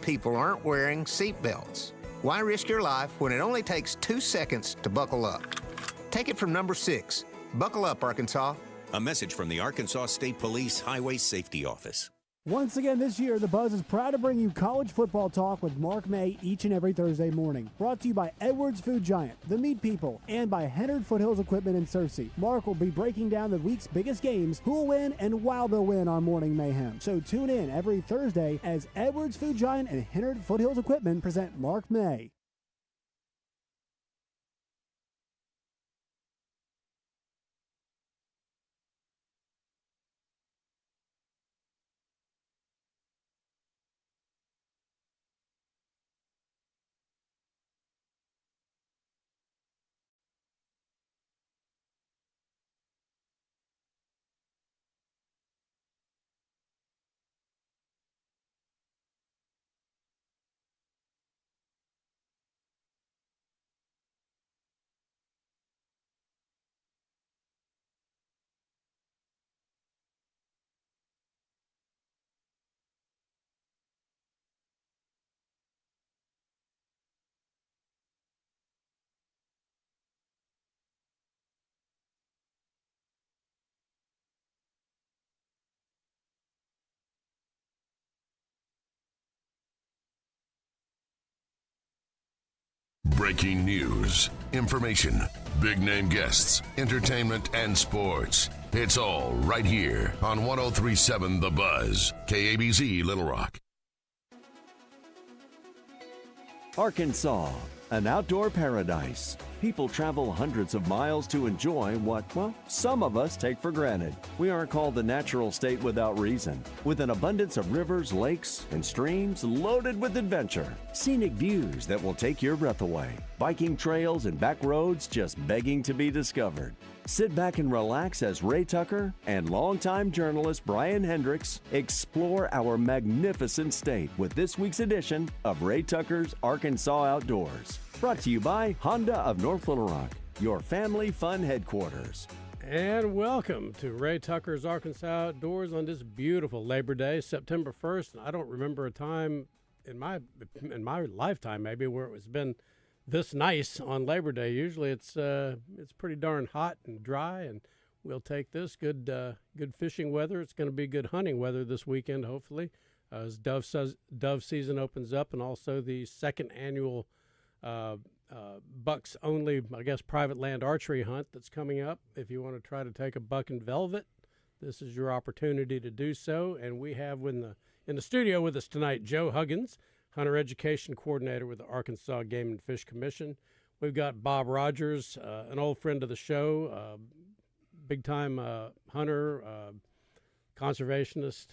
people aren't wearing seat belts. Why risk your life when it only takes 2 seconds to buckle up? Take it from number 6. Buckle up, Arkansas. A message from the Arkansas State Police Highway Safety Office. Once again this year, the Buzz is proud to bring you college football talk with Mark May each and every Thursday morning. Brought to you by Edwards Food Giant, The Meat People, and by Hennard Foothills Equipment in Searcy. Mark will be breaking down the week's biggest games, who will win, and why they'll win on Morning Mayhem. So tune in every Thursday as Edwards Food Giant and Hennard Foothills Equipment present Mark May. Breaking news, information, big-name guests, entertainment, and sports. It's all right here on 103.7 The Buzz, KABZ Little Rock. Arkansas, an outdoor paradise. People travel hundreds of miles to enjoy what, well, some of us take for granted. We aren't called the natural state without reason, with an abundance of rivers, lakes, and streams loaded with adventure. Scenic views that will take your breath away. Biking trails and back roads just begging to be discovered. Sit back and relax as Ray Tucker and longtime journalist Brian Hendricks explore our magnificent state with this week's edition of Ray Tucker's Arkansas Outdoors. Brought to you by Honda of North Little Rock, your family fun headquarters. And welcome to Ray Tucker's Arkansas Outdoors on this beautiful Labor Day, September 1st. And I don't remember a time in my lifetime maybe where it was been this nice on Labor Day. Usually it's pretty darn hot and dry, and we'll take this good fishing weather. It's going to be good hunting weather this weekend, hopefully, as dove season opens up, and also the second annual bucks only, I guess, private land archery hunt that's coming up. If you want to try to take a buck in velvet, this is your opportunity to do so. And we have in the studio with us tonight Joe Huggins, Hunter Education Coordinator with the Arkansas Game and Fish Commission. We've got Bob Rogers, an old friend of the show, big-time hunter, conservationist,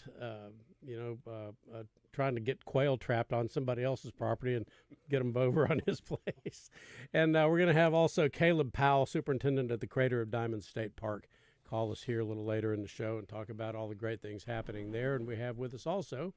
trying to get quail trapped on somebody else's property and get them over on his place. And we're going to have also Caleb Powell, Superintendent at the Crater of Diamond State Park, call us here a little later in the show and talk about all the great things happening there. And we have with us also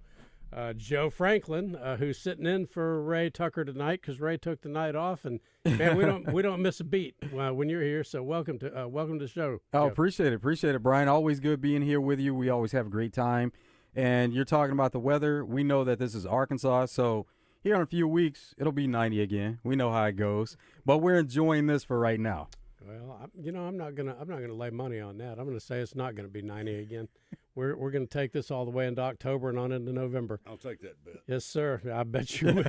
Joe Franklin, who's sitting in for Ray Tucker tonight because Ray took the night off, and man, we don't miss a beat when you're here. So welcome to the show. Oh, Joe. appreciate it, Brian. Always good being here with you. We always have a great time. And you're talking about the weather. We know that this is Arkansas, so here in a few weeks it'll be 90 again. We know how it goes, but we're enjoying this for right now. Well, I'm not gonna lay money on that. I'm gonna say it's not gonna be 90 again. We're gonna take this all the way into October and on into November. I'll take that bet. Yes, sir. I bet you will.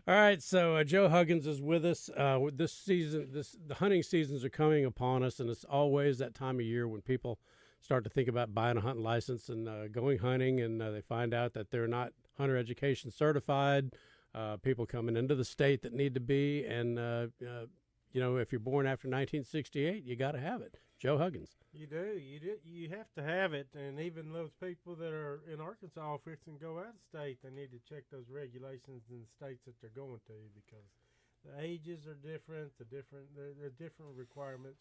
All right, so Joe Huggins is with us. This season, the hunting seasons are coming upon us, and it's always that time of year when people start to think about buying a hunting license and going hunting, and they find out that they're not hunter education certified. People coming into the state that need to be, and if you're born after 1968, you got to have it. Joe Huggins. You do. You have to have it, and even those people that are in Arkansas fixing to go out of state, they need to check those regulations in the states that they're going to, because the ages are different. There are different requirements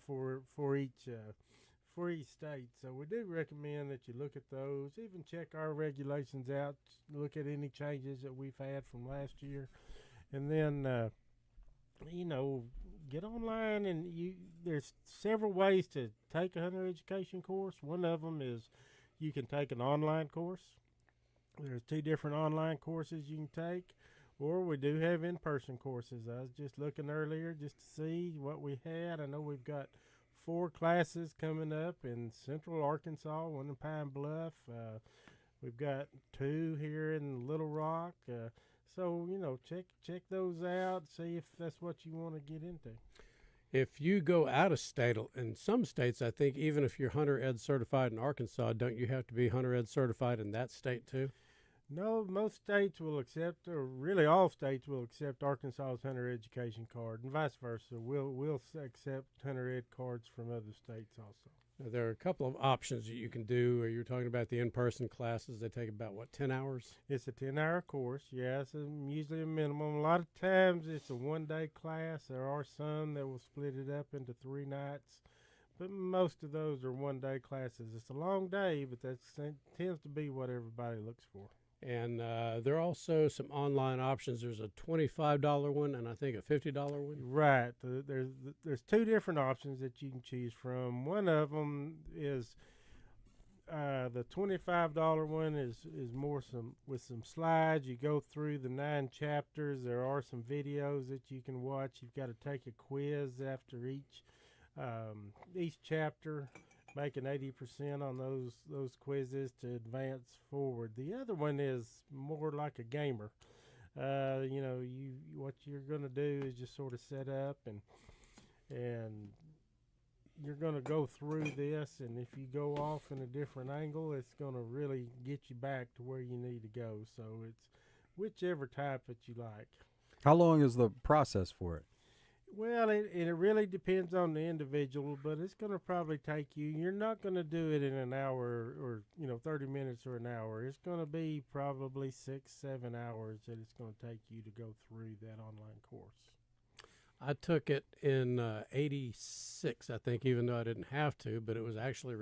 for each state. So we do recommend that you look at those, even check our regulations out, look at any changes that we've had from last year, and then get online, and there's several ways to take a hunter education course. One of them is you can take an online course, There's 2 different online courses you can take, or we do have in-person courses. I was just looking earlier just to see what we had. I know we've got 4 classes coming up in Central Arkansas, one in Pine Bluff. We've got 2 here in Little Rock. So, check those out, see if that's what you want to get into. If you go out of state, in some states, I think even if you're Hunter Ed certified in Arkansas, don't you have to be Hunter Ed certified in that state too? No, most states will accept, or really all states will accept Arkansas's Hunter Education card, and vice versa. We'll accept Hunter Ed cards from other states also. Now, there are a couple of options that you can do. You're talking about the in-person classes. They take about, 10 hours? It's a 10-hour course. Yeah, it's usually a minimum. A lot of times it's a one-day class. There are some that will split it up into 3 nights, but most of those are one-day classes. It's a long day, but that tends to be what everybody looks for. And there are also some online options. There's a $25 one and I think a $50 one. Right. There's 2 different options that you can choose from. One of them is the $25 one is more with some slides. You go through the 9 chapters. There are some videos that you can watch. You've got to take a quiz after each chapter, making 80% on those quizzes to advance forward. The other one is more like a gamer. What you're going to do is just sort of set up and you're going to go through this, and if you go off in a different angle, it's going to really get you back to where you need to go. So it's whichever type that you like. How long is the process for it? Well, it really depends on the individual, but it's going to probably take you. You're not going to do it in an hour or 30 minutes or an hour. It's going to be probably 6-7 hours that it's going to take you to go through that online course. I took it in 86, I think, even though I didn't have to, but it was actually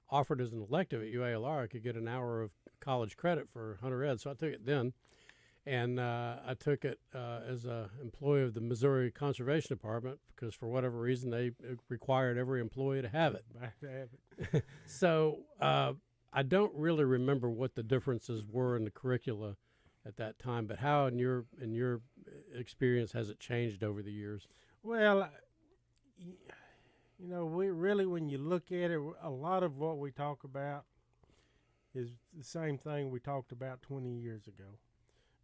offered as an elective at UALR. I could get an hour of college credit for Hunter Ed, so I took it then. And I took it as an employee of the Missouri Conservation Department because for whatever reason they required every employee to have it. So I don't really remember what the differences were in the curricula at that time, but how in your experience has it changed over the years? Well, we really, when you look at it, a lot of what we talk about is the same thing we talked about 20 years ago,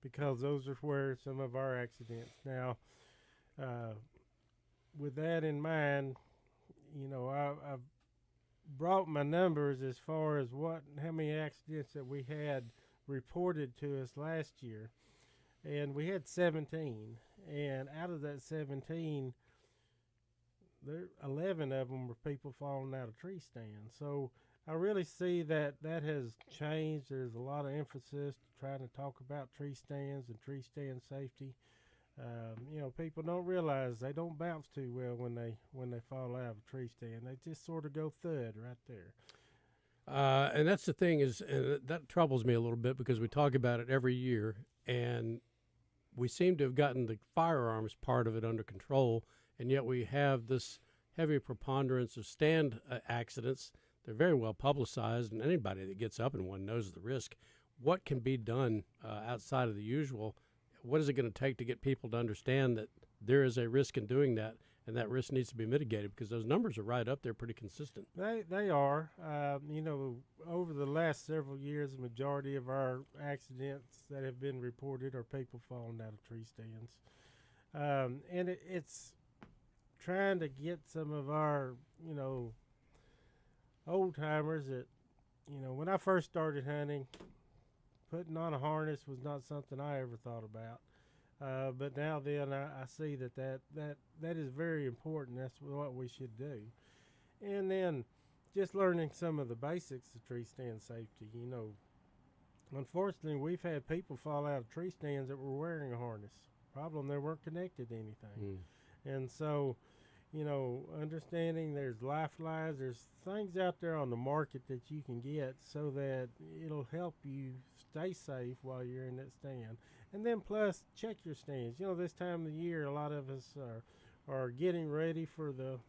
because those are where some of our accidents. Now, with that in mind, I've brought my numbers as far as how many accidents that we had reported to us last year, and we had 17. And out of that 17, 11 of them were people falling out of tree stands. So I really see that has changed. There's a lot of emphasis trying to talk about tree stands and tree stand safety. People don't realize they don't bounce too well when they fall out of a tree stand. They just sort of go thud right there. And that's the thing and that troubles me a little bit because we talk about it every year, and we seem to have gotten the firearms part of it under control, and yet we have this heavy preponderance of stand accidents. They're very well publicized, and anybody that gets up in one knows the risk. What can be done outside of the usual? What is it going to take to get people to understand that there is a risk in doing that, and that risk needs to be mitigated? Because those numbers are right up there, pretty consistent. They are. Over the last several years, the majority of our accidents that have been reported are people falling out of tree stands. And it's trying to get some of our, old timers that, when I first started hunting, putting on a harness was not something I ever thought about. But now then I see that is very important. That's what we should do. And then just learning some of the basics of tree stand safety. Unfortunately, we've had people fall out of tree stands that were wearing a harness. Problem, they weren't connected to anything. And so, understanding there's lifelines, there's things out there on the market that you can get so that it'll help you stay safe while you're in that stand. And then plus, check your stands. This time of the year, a lot of us are getting ready for the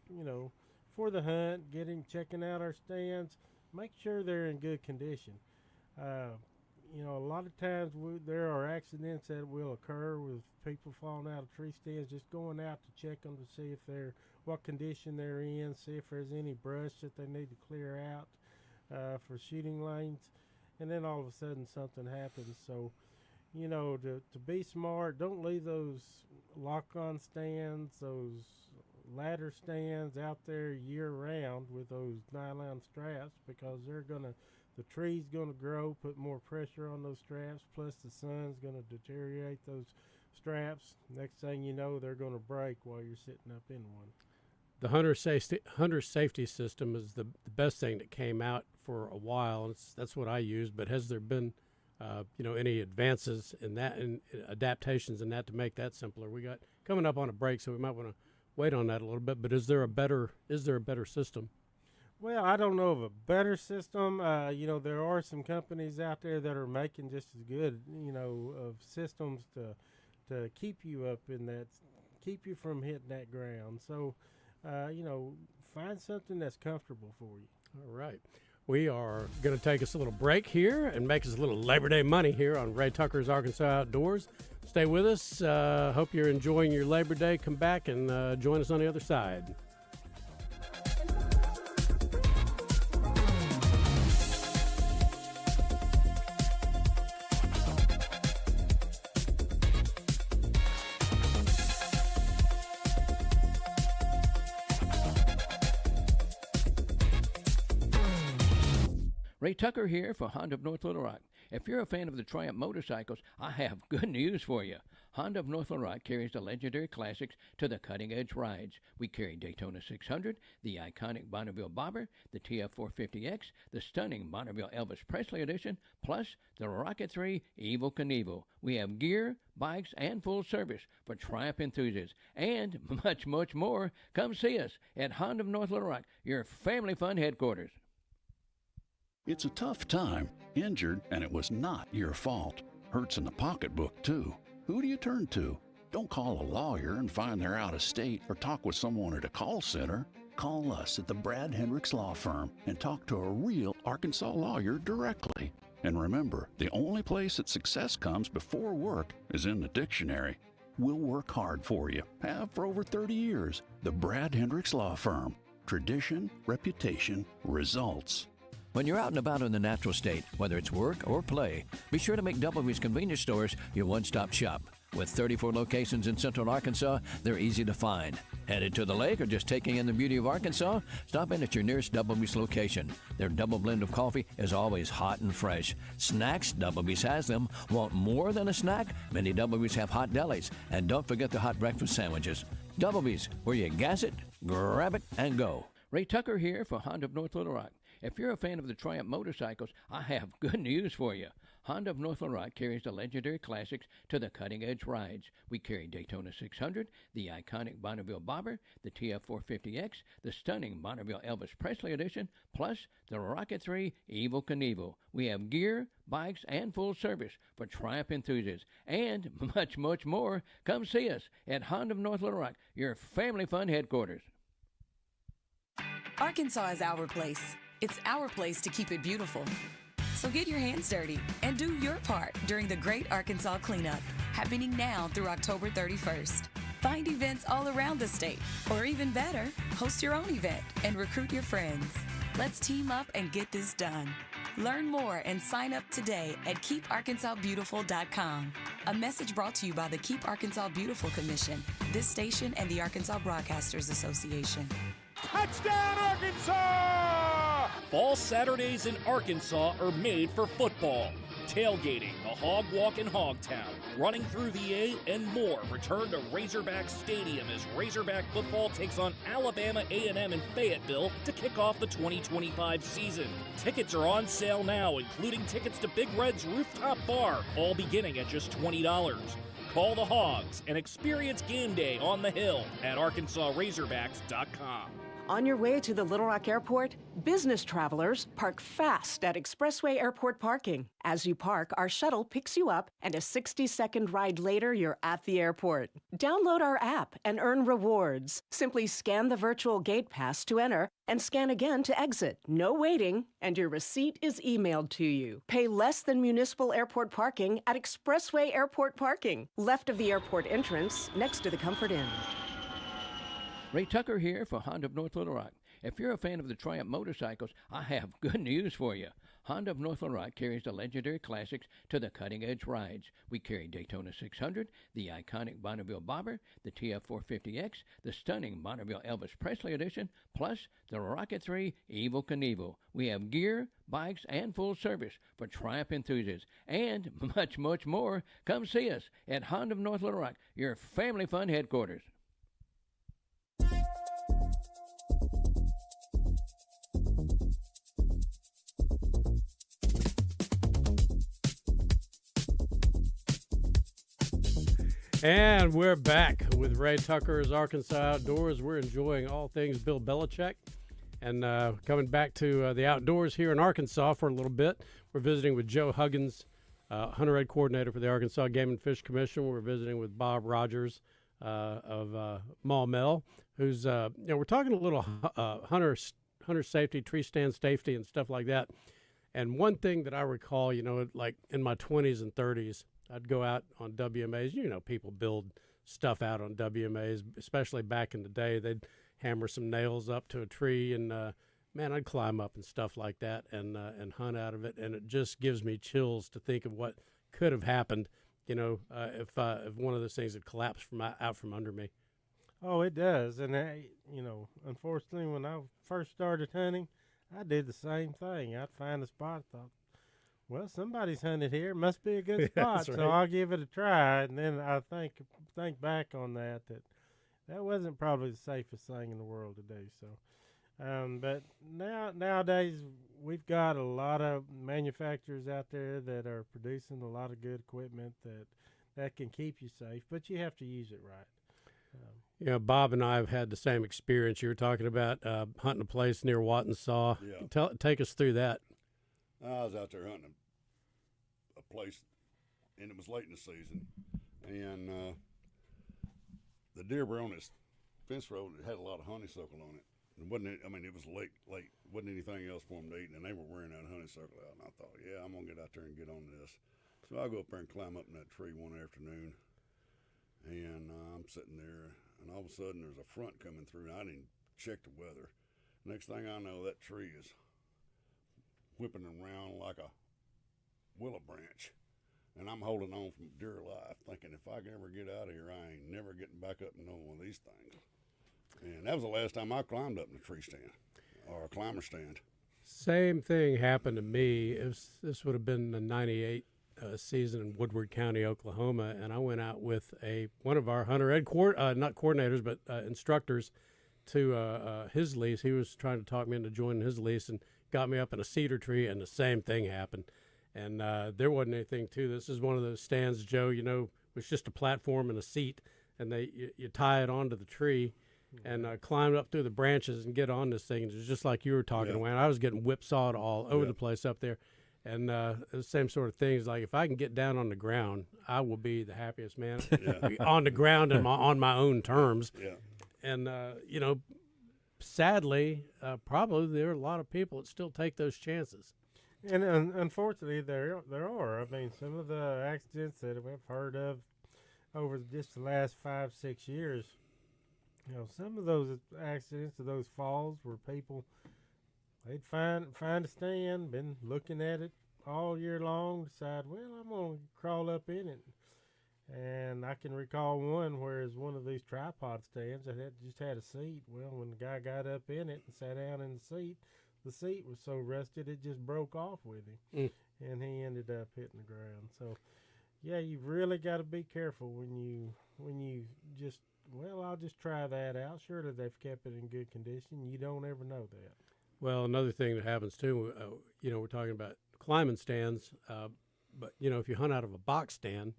hunt, checking out our stands. Make sure they're in good condition. you know, a lot of times there are accidents that will occur with people falling out of tree stands. Just going out to check them to see if what condition they're in, see if there's any brush that they need to clear out for shooting lanes, and then all of a sudden something happens. So, you know, to be smart, don't leave those lock-on stands, those ladder stands out there year-round with those nylon straps, because the tree's gonna grow, put more pressure on those straps, plus the sun's gonna deteriorate those straps. Next thing you know, they're gonna break while you're sitting up in one. The hunter safety system is the best thing that came out for a while. That's what I use. But has there been, any advances in that and adaptations in that to make that simpler? We got coming up on a break, so we might want to wait on that a little bit. But is there a better system? Well, I don't know of a better system. There are some companies out there that are making just as good, of systems to keep you up in that, keep you from hitting that ground. So, find something that's comfortable for you. All right. We are going to take us a little break here and make us a little Labor Day money here on Ray Tucker's Arkansas Outdoors. Stay with us. Hope you're enjoying your Labor Day. Come back and join us on the other side. Ray Tucker here for Honda of North Little Rock. If you're a fan of the Triumph motorcycles, I have good news for you. Honda of North Little Rock carries the legendary classics to the cutting-edge rides. We carry Daytona 600, the iconic Bonneville Bobber, the TF450X, the stunning Bonneville Elvis Presley Edition, plus the Rocket 3 Evel Knievel. We have gear, bikes, and full service for Triumph enthusiasts, and much, much more. Come see us at Honda of North Little Rock, your family fun headquarters. It's a tough time, injured, and it was not your fault. Hurts in the pocketbook, too. Who do you turn to? Don't call a lawyer and find they're out of state or talk with someone at a call center. Call us at the Brad Hendricks Law Firm and talk to a real Arkansas lawyer directly. And remember, the only place that success comes before work is in the dictionary. We'll work hard for you. Have for over 30 years. The Brad Hendricks Law Firm. Tradition, reputation, results. When you're out and about in the natural state, whether it's work or play, be sure to make W's Convenience Stores your one-stop shop. With 34 locations in central Arkansas, they're easy to find. Headed to the lake or just taking in the beauty of Arkansas? Stop in at your nearest W's location. Their double blend of coffee is always hot and fresh. Snacks, W's has them. Want more than a snack? Many W's have hot delis. And don't forget the hot breakfast sandwiches. W's, where you gas it, grab it, and go. Ray Tucker here for Honda of North Little Rock. If you're a fan of the Triumph motorcycles, I have good news for you. Honda of North Little Rock carries the legendary classics to the cutting-edge rides. We carry Daytona 600, the iconic Bonneville Bobber, the TF450X, the stunning Bonneville Elvis Presley Edition, plus the Rocket 3 Evel Knievel. We have gear, bikes, and full service for Triumph enthusiasts, and much, much more. Come see us at Honda of North Little Rock, your family fun headquarters. Arkansas is our place. It's our place to keep it beautiful. So get your hands dirty and do your part during the Great Arkansas Cleanup, happening now through October 31st. Find events all around the state, or even better, host your own event and recruit your friends. Let's team up and get this done. Learn more and sign up today at KeepArkansasBeautiful.com. A message brought to you by the Keep Arkansas Beautiful Commission, this station, and the Arkansas Broadcasters Association. Touchdown, Arkansas! Fall Saturdays in Arkansas are made for football. Tailgating, the Hog Walk in Hogtown, running through the A, and more return to Razorback Stadium as Razorback football takes on Alabama A&M in Fayetteville to kick off the 2025 season. Tickets are on sale now, including tickets to Big Red's Rooftop Bar, all beginning at just $20. Call the Hogs and experience game day on the hill at ArkansasRazorbacks.com. On your way to the Little Rock Airport, business travelers park fast at Expressway Airport parking. As you park, our shuttle picks you up, and a 60-second ride later, you're at the airport. Download our app and earn rewards. Simply scan the virtual gate pass to enter and scan again to exit. No waiting, and your receipt is emailed to you. Pay less than municipal airport parking at Expressway Airport parking, left of the airport entrance, next to the Comfort Inn. Ray Tucker here for Honda of North Little Rock. If you're a fan of the Triumph motorcycles, I have good news for you. Honda of North Little Rock carries the legendary classics to the cutting-edge rides. We carry Daytona 600, the iconic Bonneville Bobber, the TF450X, the stunning Bonneville Elvis Presley Edition, plus the Rocket 3 Evel Knievel. We have gear, bikes, and full service for Triumph enthusiasts, and much, much more. Come see us at Honda of North Little Rock, your family fun headquarters. And we're back with Ray Tucker's Arkansas Outdoors. We're enjoying all things Bill Belichick. And coming back to the outdoors here in Arkansas for a little bit, we're visiting with Joe Huggins, Hunter Ed Coordinator for the Arkansas Game and Fish Commission. We're visiting with Bob Rogers of Maumelle, who's, we're talking a little hunter safety, tree stand safety, and stuff like that. And one thing that I recall, like in my 20s and 30s, I'd go out on WMAs. People build stuff out on WMAs, especially back in the day. They'd hammer some nails up to a tree, and I'd climb up and stuff like that and hunt out of it. And it just gives me chills to think of what could have happened, if one of those things had collapsed out from under me. Oh, it does. And unfortunately, when I first started hunting, I did the same thing. I'd find a spot, thought, well, somebody's hunted here. Must be a good spot, right. So I'll give it a try. And then I think back on that wasn't probably the safest thing in the world to do. So, but nowadays we've got a lot of manufacturers out there that are producing a lot of good equipment that can keep you safe, but you have to use it right. Bob and I have had the same experience. You were talking about hunting a place near Wattenshaw. Yeah. Take us through that. I was out there hunting a place, and it was late in the season, and the deer were on this fence road that had a lot of honeysuckle on it. It was late, wasn't anything else for them to eat, and they were wearing that honeysuckle out, and I thought, yeah, I'm going to get out there and get on this. So I go up there and climb up in that tree one afternoon, and I'm sitting there, and all of a sudden there's a front coming through, and I didn't check the weather. Next thing I know, that tree is whipping around like a willow branch, and I'm holding on from dear life, thinking if I can ever get out of here, I ain't never getting back up in one of these things. And that was the last time I climbed up in a tree stand or a climber stand. Same thing happened to me. This would have been the '98 season in Woodward County, Oklahoma, and I went out with one of our Hunter Ed not coordinators but instructors to his lease. He was trying to talk me into joining his lease and got me up in a cedar tree, and the same thing happened. And there wasn't anything to this. This is one of those stands, Joe, it's just a platform and a seat, and you tie it onto the tree and climb up through the branches and get on this thing. It's just like you were talking about. I was getting whipsawed all over the place up there. And the same sort of things, like if I can get down on the ground, I will be the happiest man on the ground and on my own terms. Yeah. And, sadly, probably there are a lot of people that still take those chances. And unfortunately, there are. I mean, some of the accidents that we've heard of over just the last 5-6 years, some of those accidents or those falls where people, they'd find a stand, been looking at it all year long, decide, well, I'm going to crawl up in it. And I can recall one where it's one of these tripod stands that just had a seat. Well, when the guy got up in it and sat down in the seat was so rusted it just broke off with him. And he ended up hitting the ground. So, yeah, you've really got to be careful when you just, well, I'll just try that out. Surely they've kept it in good condition. You don't ever know that. Well, another thing that happens too, we're talking about climbing stands, but if you hunt out of a box stand,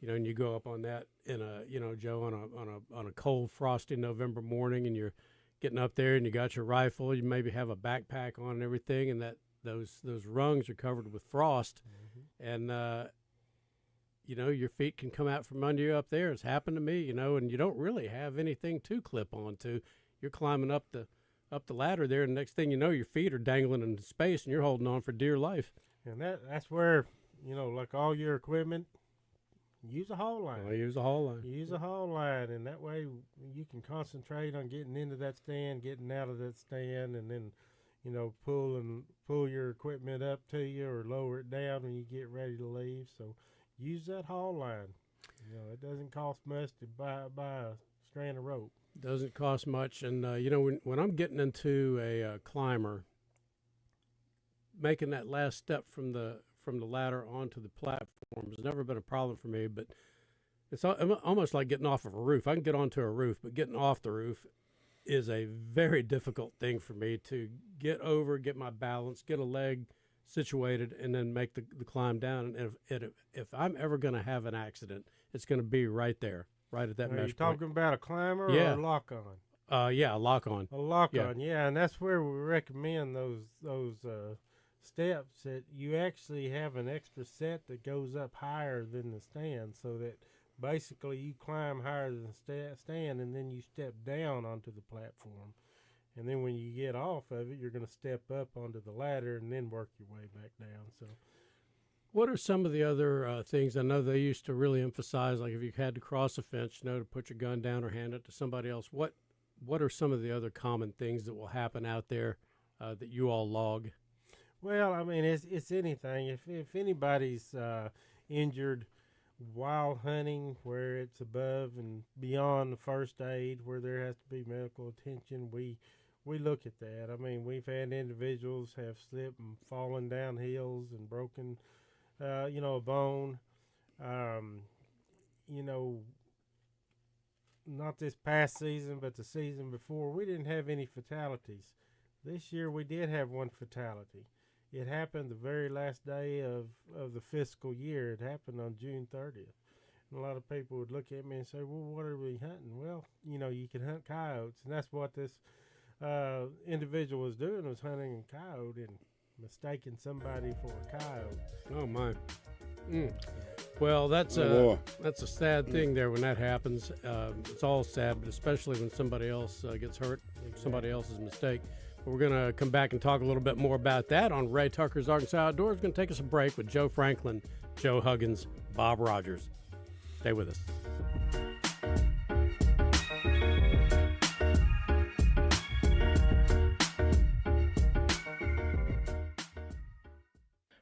and you go up on that in a, Joe, on a cold, frosty November morning, and you're getting up there and you got your rifle, you maybe have a backpack on and everything, and those rungs are covered with frost, and your feet can come out from under you up there. It's happened to me, and you don't really have anything to clip onto. You're climbing up the ladder there, and the next thing you know, your feet are dangling into space, and you're holding on for dear life. And that's where, like all your equipment, use a haul line. Use a haul line. Use a haul line, and that way you can concentrate on getting into that stand, getting out of that stand, and then, pull your equipment up to you or lower it down when you get ready to leave. So use that haul line. It doesn't cost much to buy a strand of rope. Doesn't cost much, and when I'm getting into a climber, making that last step from the ladder onto the platform has never been a problem for me. But it's almost like getting off of a roof. I can get onto a roof, but getting off the roof is a very difficult thing for me to get over, get my balance, get a leg situated, and then make the climb down. And if I'm ever going to have an accident, it's going to be right there. Right at that mesh point. Are you talking about a climber or a lock-on? Yeah, a lock-on. A lock-on, yeah, and that's where we recommend those steps, that you actually have an extra set that goes up higher than the stand, so that basically you climb higher than the stand, and then you step down onto the platform. And then when you get off of it, you're going to step up onto the ladder and then work your way back down. So. What are some of the other things? I know they used to really emphasize, like if you had to cross a fence, to put your gun down or hand it to somebody else. What are some of the other common things that will happen out there that you all log? Well, I mean, it's anything. If anybody's injured while hunting, where it's above and beyond the first aid, where there has to be medical attention, we look at that. I mean, we've had individuals have slipped and fallen down hills and broken a bone, not this past season, but the season before, we didn't have any fatalities. This year we did have one fatality. It happened the very last day of the fiscal year. It happened on June 30th. And a lot of people would look at me and say, well, what are we hunting? Well, you can hunt coyotes, and that's what this individual was doing, was hunting a coyote and mistaking somebody for a coyote. Oh my! Well, that's a sad thing there when that happens. It's all sad, but especially when somebody else gets hurt, somebody else's mistake. But we're going to come back and talk a little bit more about that on Ray Tucker's Arkansas Outdoors. We're going to take us a break with Joe Franklin, Joe Huggins, Bob Rogers. Stay with us.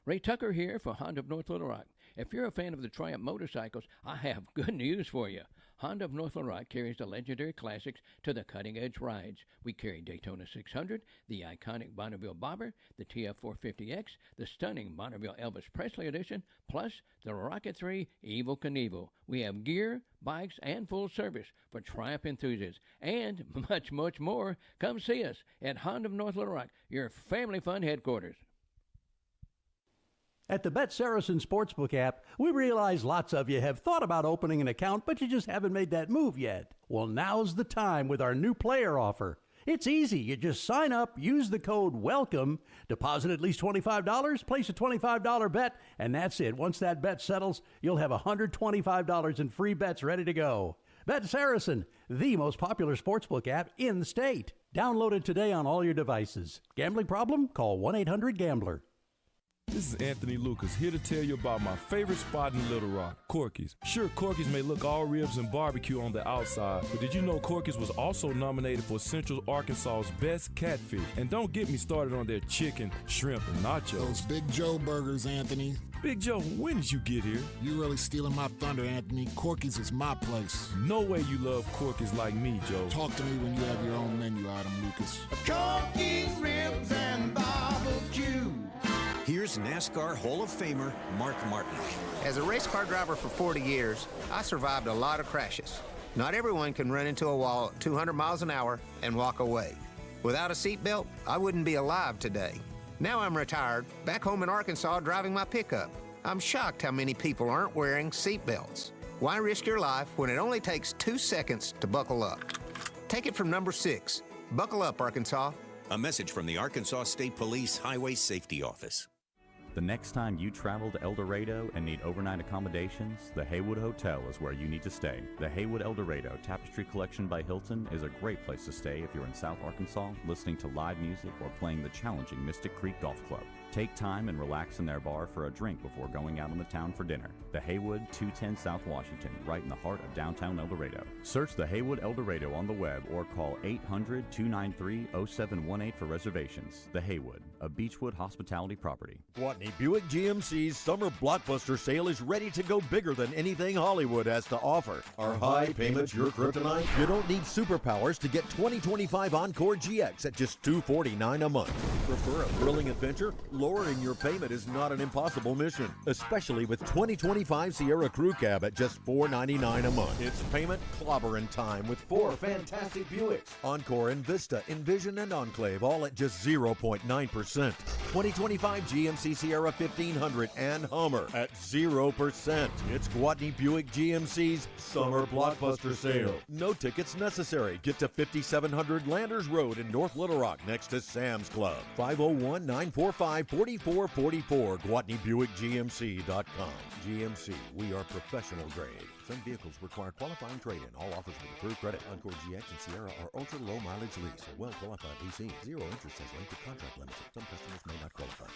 Ray Tucker here for Honda of North Little Rock. If you're a fan of the Triumph motorcycles, I have good news for you. Honda of North Little Rock carries the legendary classics to the cutting-edge rides. We carry Daytona 600, the iconic Bonneville Bobber, the TF450X, the stunning Bonneville Elvis Presley Edition, plus the Rocket 3 Evel Knievel. We have gear, bikes, and full service for Triumph enthusiasts, and much, much more. Come see us at Honda of North Little Rock, your family fun headquarters. At the Bet Saracen Sportsbook app, we realize lots of you have thought about opening an account, but you just haven't made that move yet. Well, now's the time with our new player offer. It's easy. You just sign up, use the code WELCOME, deposit at least $25, place a $25 bet, and that's it. Once that bet settles, you'll have $125 in free bets ready to go. Bet Saracen, the most popular sportsbook app in the state. Download it today on all your devices. Gambling problem? Call 1-800-GAMBLER. This is Anthony Lucas, here to tell you about my favorite spot in Little Rock, Corky's. Sure, Corky's may look all ribs and barbecue on the outside, but did you know Corky's was also nominated for Central Arkansas's best catfish? And don't get me started on their chicken, shrimp, and nachos. Those Big Joe burgers, Anthony. Big Joe, when did you get here? You really stealing my thunder, Anthony. Corky's is my place. No way you love Corky's like me, Joe. Talk to me when you have your own menu item, Lucas. Corky's ribs and barbecue. Here's NASCAR Hall of Famer Mark Martin. As a race car driver for 40 years, I survived a lot of crashes. Not everyone can run into a wall at 200 miles an hour and walk away. Without a seatbelt, I wouldn't be alive today. Now I'm retired, back home in Arkansas driving my pickup. I'm shocked how many people aren't wearing seatbelts. Why risk your life when it only takes 2 seconds to buckle up? Take it from number 6. Buckle up, Arkansas. A message from the Arkansas State Police Highway Safety Office. The next time you travel to El Dorado and need overnight accommodations, the Haywood Hotel is where you need to stay. The Haywood El Dorado Tapestry Collection by Hilton is a great place to stay if you're in South Arkansas listening to live music or playing the challenging Mystic Creek Golf Club. Take time and relax in their bar for a drink before going out on the town for dinner. The Haywood, 210 South Washington, right in the heart of downtown El Dorado. Search the Haywood El Dorado on the web or call 800-293-0718 for reservations. The Haywood, a Beechwood hospitality property. Gwatney Buick GMC's summer blockbuster sale is ready to go bigger than anything Hollywood has to offer. Are high payments your kryptonite? You don't need superpowers to get 2025 Encore GX at just $249 a month. Prefer a thrilling adventure? Lowering your payment is not an impossible mission, especially with 2025 Sierra Crew Cab at just $499 a month. It's payment clobbering time with 4 fantastic Buicks. Encore and Vista, Envision, and Enclave all at just 0.9%. 2025 GMC Sierra 1500 and Hummer at 0%. It's Gwatney Buick GMC's Summer Blockbuster Sale. No tickets necessary. Get to 5700 Landers Road in North Little Rock next to Sam's Club. 501-945-4444. GwatneyBuickGMC.com. GMC, we are professional grade. Some vehicles require qualifying trade-in. All offers with approved credit. Encore GX and Sierra are ultra-low mileage lease. A well-qualified leasing. Zero interest has length of contract limits. Some customers may not qualify.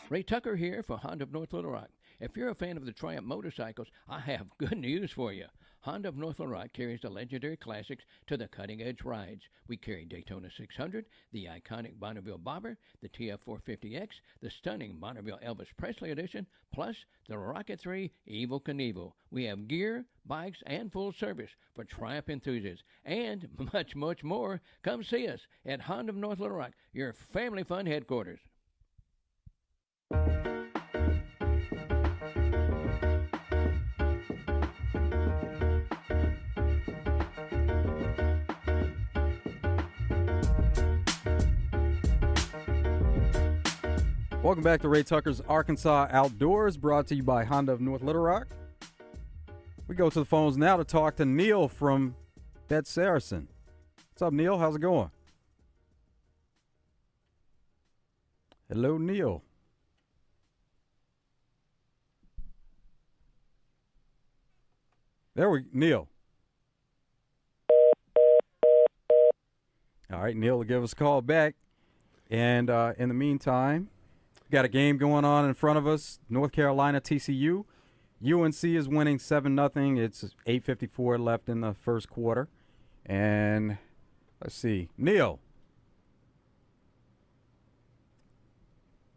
Ray Tucker here for Honda of North Little Rock. If you're a fan of the Triumph motorcycles, I have good news for you. Honda of North Little Rock carries the legendary classics to the cutting-edge rides. We carry Daytona 600, the iconic Bonneville Bobber, the TF450X, the stunning Bonneville Elvis Presley Edition, plus the Rocket 3 Evel Knievel. We have gear, bikes, and full service for Triumph enthusiasts, and much, much more. Come see us at Honda of North Little Rock, your family fun headquarters. Welcome back to Ray Tucker's Arkansas Outdoors, brought to you by Honda of North Little Rock. We go to the phones now to talk to Neil from Bet Saracen. What's up, Neil? How's it going? Hello, Neil. Neil. All right, Neil will give us a call back. And in the meantime, got a game going on in front of us. North Carolina, TCU. UNC is winning 7-0. It's 8:54 left in the first quarter. And let's see. Neil.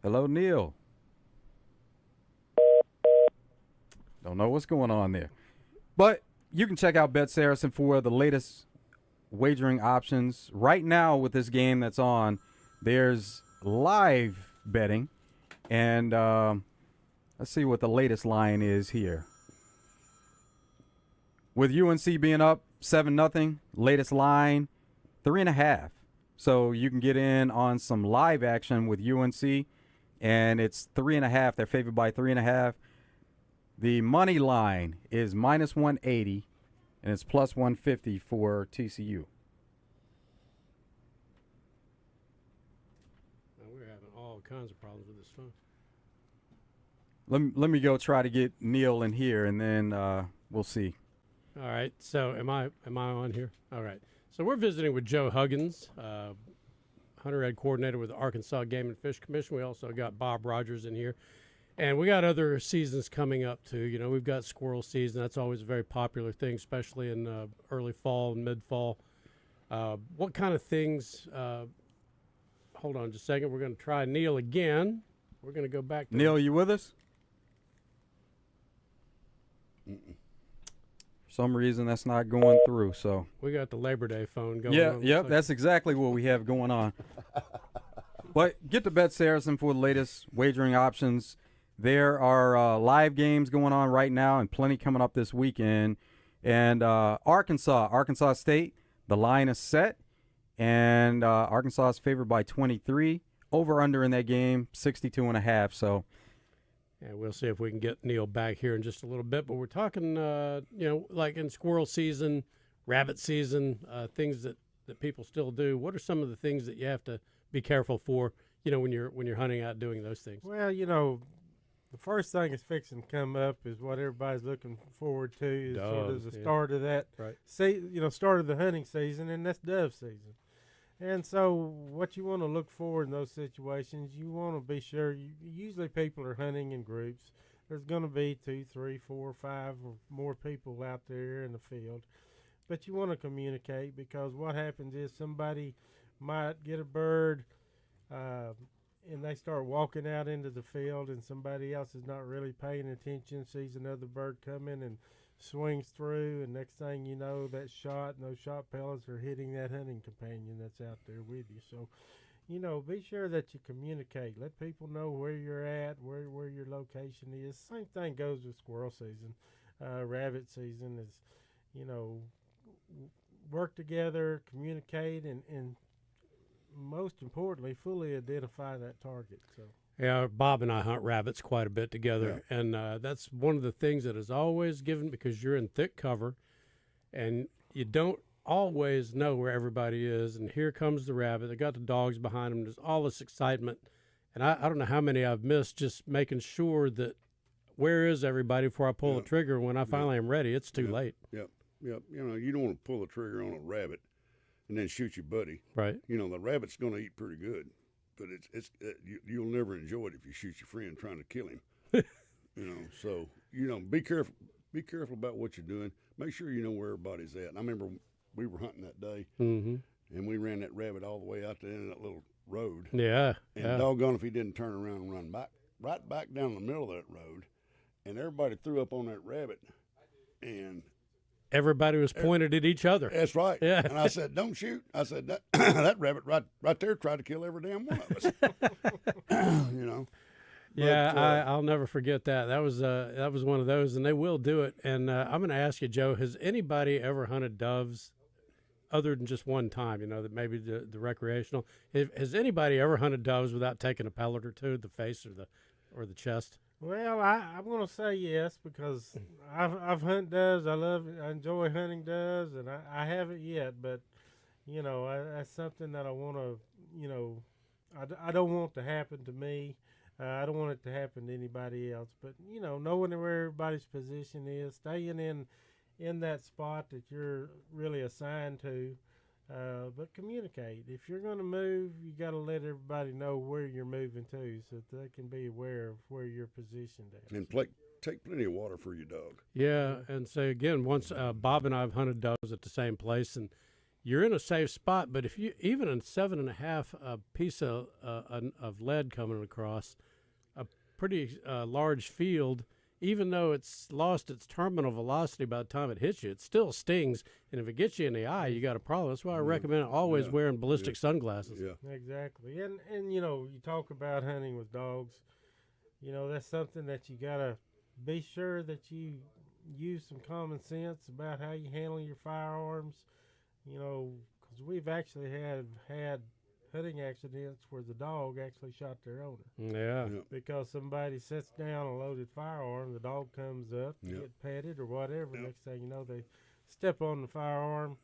Hello, Neil. Don't know what's going on there. But you can check out Bet Saracen for the latest wagering options. Right now with this game that's on, there's live betting. And let's see what the latest line is here. With UNC being up 7-0, latest line 3.5. So you can get in on some live action with UNC, and it's 3.5. They're favored by 3.5. The money line is minus 180, and it's plus 150 for TCU. We're having all kinds of problems with this phone. Let me go try to get Neil in here, and then we'll see. All right. So am I on here? All right. So we're visiting with Joe Huggins, Hunter Ed coordinator with the Arkansas Game and Fish Commission. We also got Bob Rogers in here. And we got other seasons coming up, too. You know, we've got squirrel season. That's always a very popular thing, especially in early fall and mid-fall. What kind of things hold on just a second. We're going to try Neil again. We're going to go back to Neil, you with us? For some reason, that's not going through. So we got the Labor Day phone going on. Yep, that's exactly what we have going on. But get to Bet Saracen for the latest wagering options. There are live games going on right now and plenty coming up this weekend. And Arkansas State, the line is set. And Arkansas is favored by 23. Over-under in that game, 62.5. So, and we'll see if we can get Neil back here in just a little bit. But we're talking, like in squirrel season, rabbit season, things that that people still do. What are some of the things that you have to be careful for, when you're hunting out doing those things? Well, the first thing that's fixing to come up is what everybody's looking forward to is sort of the start of that, start of the hunting season, and that's dove season. And so what you want to look for in those situations, you want to be sure, usually people are hunting in groups. There's going to be 2, 3, 4, 5 or more people out there in the field. But you want to communicate, because what happens is somebody might get a bird and they start walking out into the field, and somebody else is not really paying attention, sees another bird coming and swings through, and next thing you know, that shot and those shot pellets are hitting that hunting companion that's out there with you. So, be sure that you communicate. Let people know where you're at, where your location is. Same thing goes with squirrel season. Rabbit season is, work together, communicate, and most importantly, fully identify that target. So. Yeah, Bob and I hunt rabbits quite a bit together, and that's one of the things that is always given, because you're in thick cover, and you don't always know where everybody is, and here comes the rabbit. They got the dogs behind them. There's all this excitement, and I don't know how many I've missed just making sure that where is everybody before I pull the trigger. When I finally am ready, it's too late. Yep. You don't want to pull the trigger on a rabbit and then shoot your buddy. Right. The rabbit's going to eat pretty good, but you'll never enjoy it if you shoot your friend trying to kill him. So be careful. Be careful about what you're doing. Make sure you know where everybody's at. And I remember we were hunting that day, and we ran that rabbit all the way out to the end of that little road. Yeah. And doggone if he didn't turn around and run right back down the middle of that road, and everybody threw up on that rabbit, and everybody was pointed at each other. That's right. Yeah. And I said, "Don't shoot." I said, that rabbit right there tried to kill every damn one of us. Yeah, I'll never forget that. That was one of those, and they will do it. And I'm going to ask you, Joe, has anybody ever hunted doves other than just one time? That maybe the recreational. Has anybody ever hunted doves without taking a pellet or two, the face or the chest? Well, I'm going to say yes, because I've hunted doves. I enjoy hunting doves, and I haven't yet. But that's something that I want to. I don't want to happen to me. I don't want it to happen to anybody else. But knowing where everybody's position is, staying in that spot that you're really assigned to. But communicate. If you're going to move, you got to let everybody know where you're moving to, so that they can be aware of where you're positioned at. And take plenty of water for your dog. Yeah, and so again, once Bob and I have hunted doves at the same place, and you're in a safe spot. But if you even a 7.5 piece of lead coming across a pretty large field, even though it's lost its terminal velocity by the time it hits you, it still stings. And if it gets you in the eye, you got a problem. That's why I recommend always wearing ballistic sunglasses. Yeah. Exactly. And you talk about hunting with dogs. That's something that you got to be sure that you use some common sense about how you handle your firearms. Because we've actually had hunting accidents where the dog actually shot their owner. Yeah. Because somebody sets down a loaded firearm, the dog comes up, get petted or whatever. Next thing you know, they step on the firearm,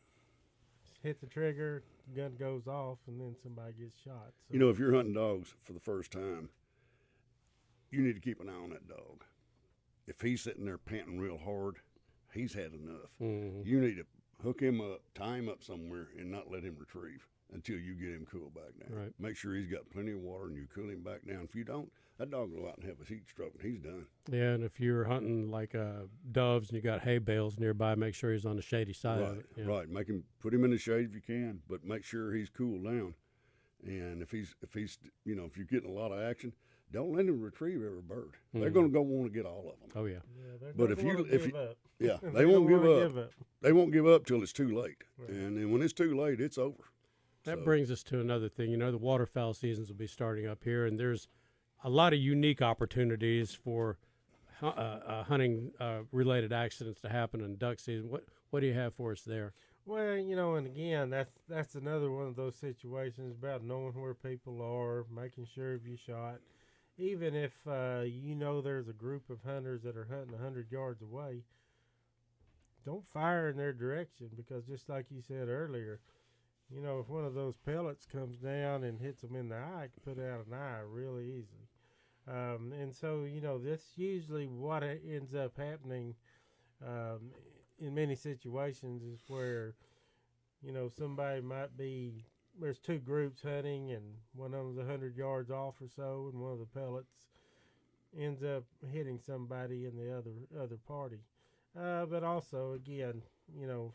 hit the trigger, gun goes off, and then somebody gets shot. So. If you're hunting dogs for the first time, you need to keep an eye on that dog. If he's sitting there panting real hard, he's had enough. Mm-hmm. You need to hook him up, tie him up somewhere, and not let him retrieve until you get him cool back down. Right. Make sure he's got plenty of water, and you cool him back down. If you don't, that dog will go out and have a heat stroke, and he's done. Yeah, and if you're hunting like doves and you got hay bales nearby, make sure he's on the shady side of it. Yeah. Right. Put him in the shade if you can, but make sure he's cooled down. And if he's if you're getting a lot of action, don't let him retrieve every bird. Mm-hmm. They're going to want to get all of them. Oh yeah. But if you yeah, they won't give up. They won't give up till it's too late. Right. And then when it's too late, it's over. That brings us to another thing. The waterfowl seasons will be starting up here, and there's a lot of unique opportunities for hunting related accidents to happen in duck season. What do you have for us there? Well, and again, that's another one of those situations about knowing where people are, making sure if you shot. Even if there's a group of hunters that are hunting 100 yards away, don't fire in their direction, because just like you said earlier, You know, if one of those pellets comes down and hits them in the eye, it can put out an eye really easily. And so, you know, that's usually what ends up happening in many situations is where, you know, somebody might be, there's two groups hunting and one of them's 100 yards off or so, and one of the pellets ends up hitting somebody in the other party. But also, again, you know,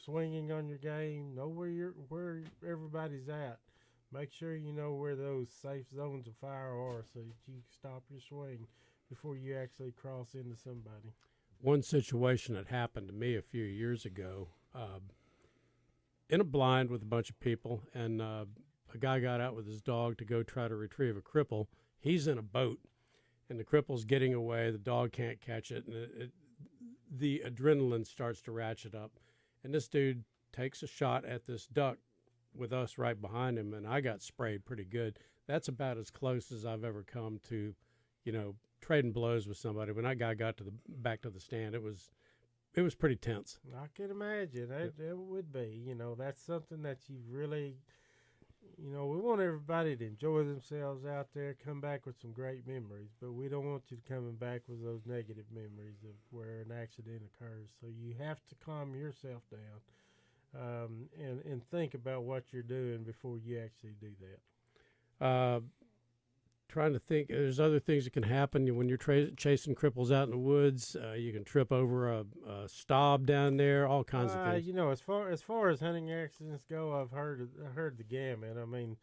swinging on your game, know where everybody's at. Make sure you know where those safe zones of fire are so that you stop your swing before you actually cross into somebody. One situation that happened to me a few years ago, in a blind with a bunch of people, and a guy got out with his dog to go try to retrieve a cripple. He's in a boat, and the cripple's getting away. The dog can't catch it, and the adrenaline starts to ratchet up. And this dude takes a shot at this duck with us right behind him, and I got sprayed pretty good. That's about as close as I've ever come to, you know, trading blows with somebody. When that guy got to back to the stand, it was pretty tense. I can imagine. It would be. You know, that's something that you really, you know, we want everybody to enjoy themselves out there, come back with some great memories, but we don't want you coming back with those negative memories of where an accident occurs. So you have to calm yourself down and think about what you're doing before you actually do that. Trying to think, there's other things that can happen when you're chasing cripples out in the woods. You can trip over a stob down there, all kinds of things. You know, as far as hunting accidents go, I've heard the gamut. I mean,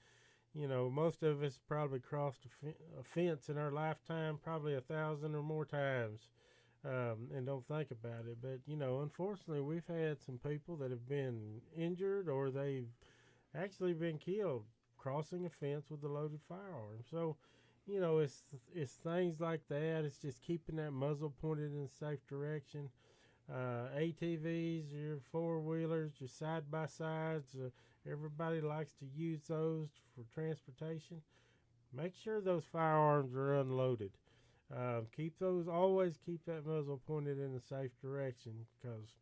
you know, most of us probably crossed a fence in our lifetime, probably 1,000 or more times, and don't think about it. But, you know, unfortunately, we've had some people that have been injured or they've actually been killed crossing a fence with a loaded firearm. So, you know, it's things like that. It's just keeping that muzzle pointed in a safe direction. ATVs, your four-wheelers, your side-by-sides, everybody likes to use those for transportation. Make sure those firearms are unloaded. Always keep that muzzle pointed in a safe direction, because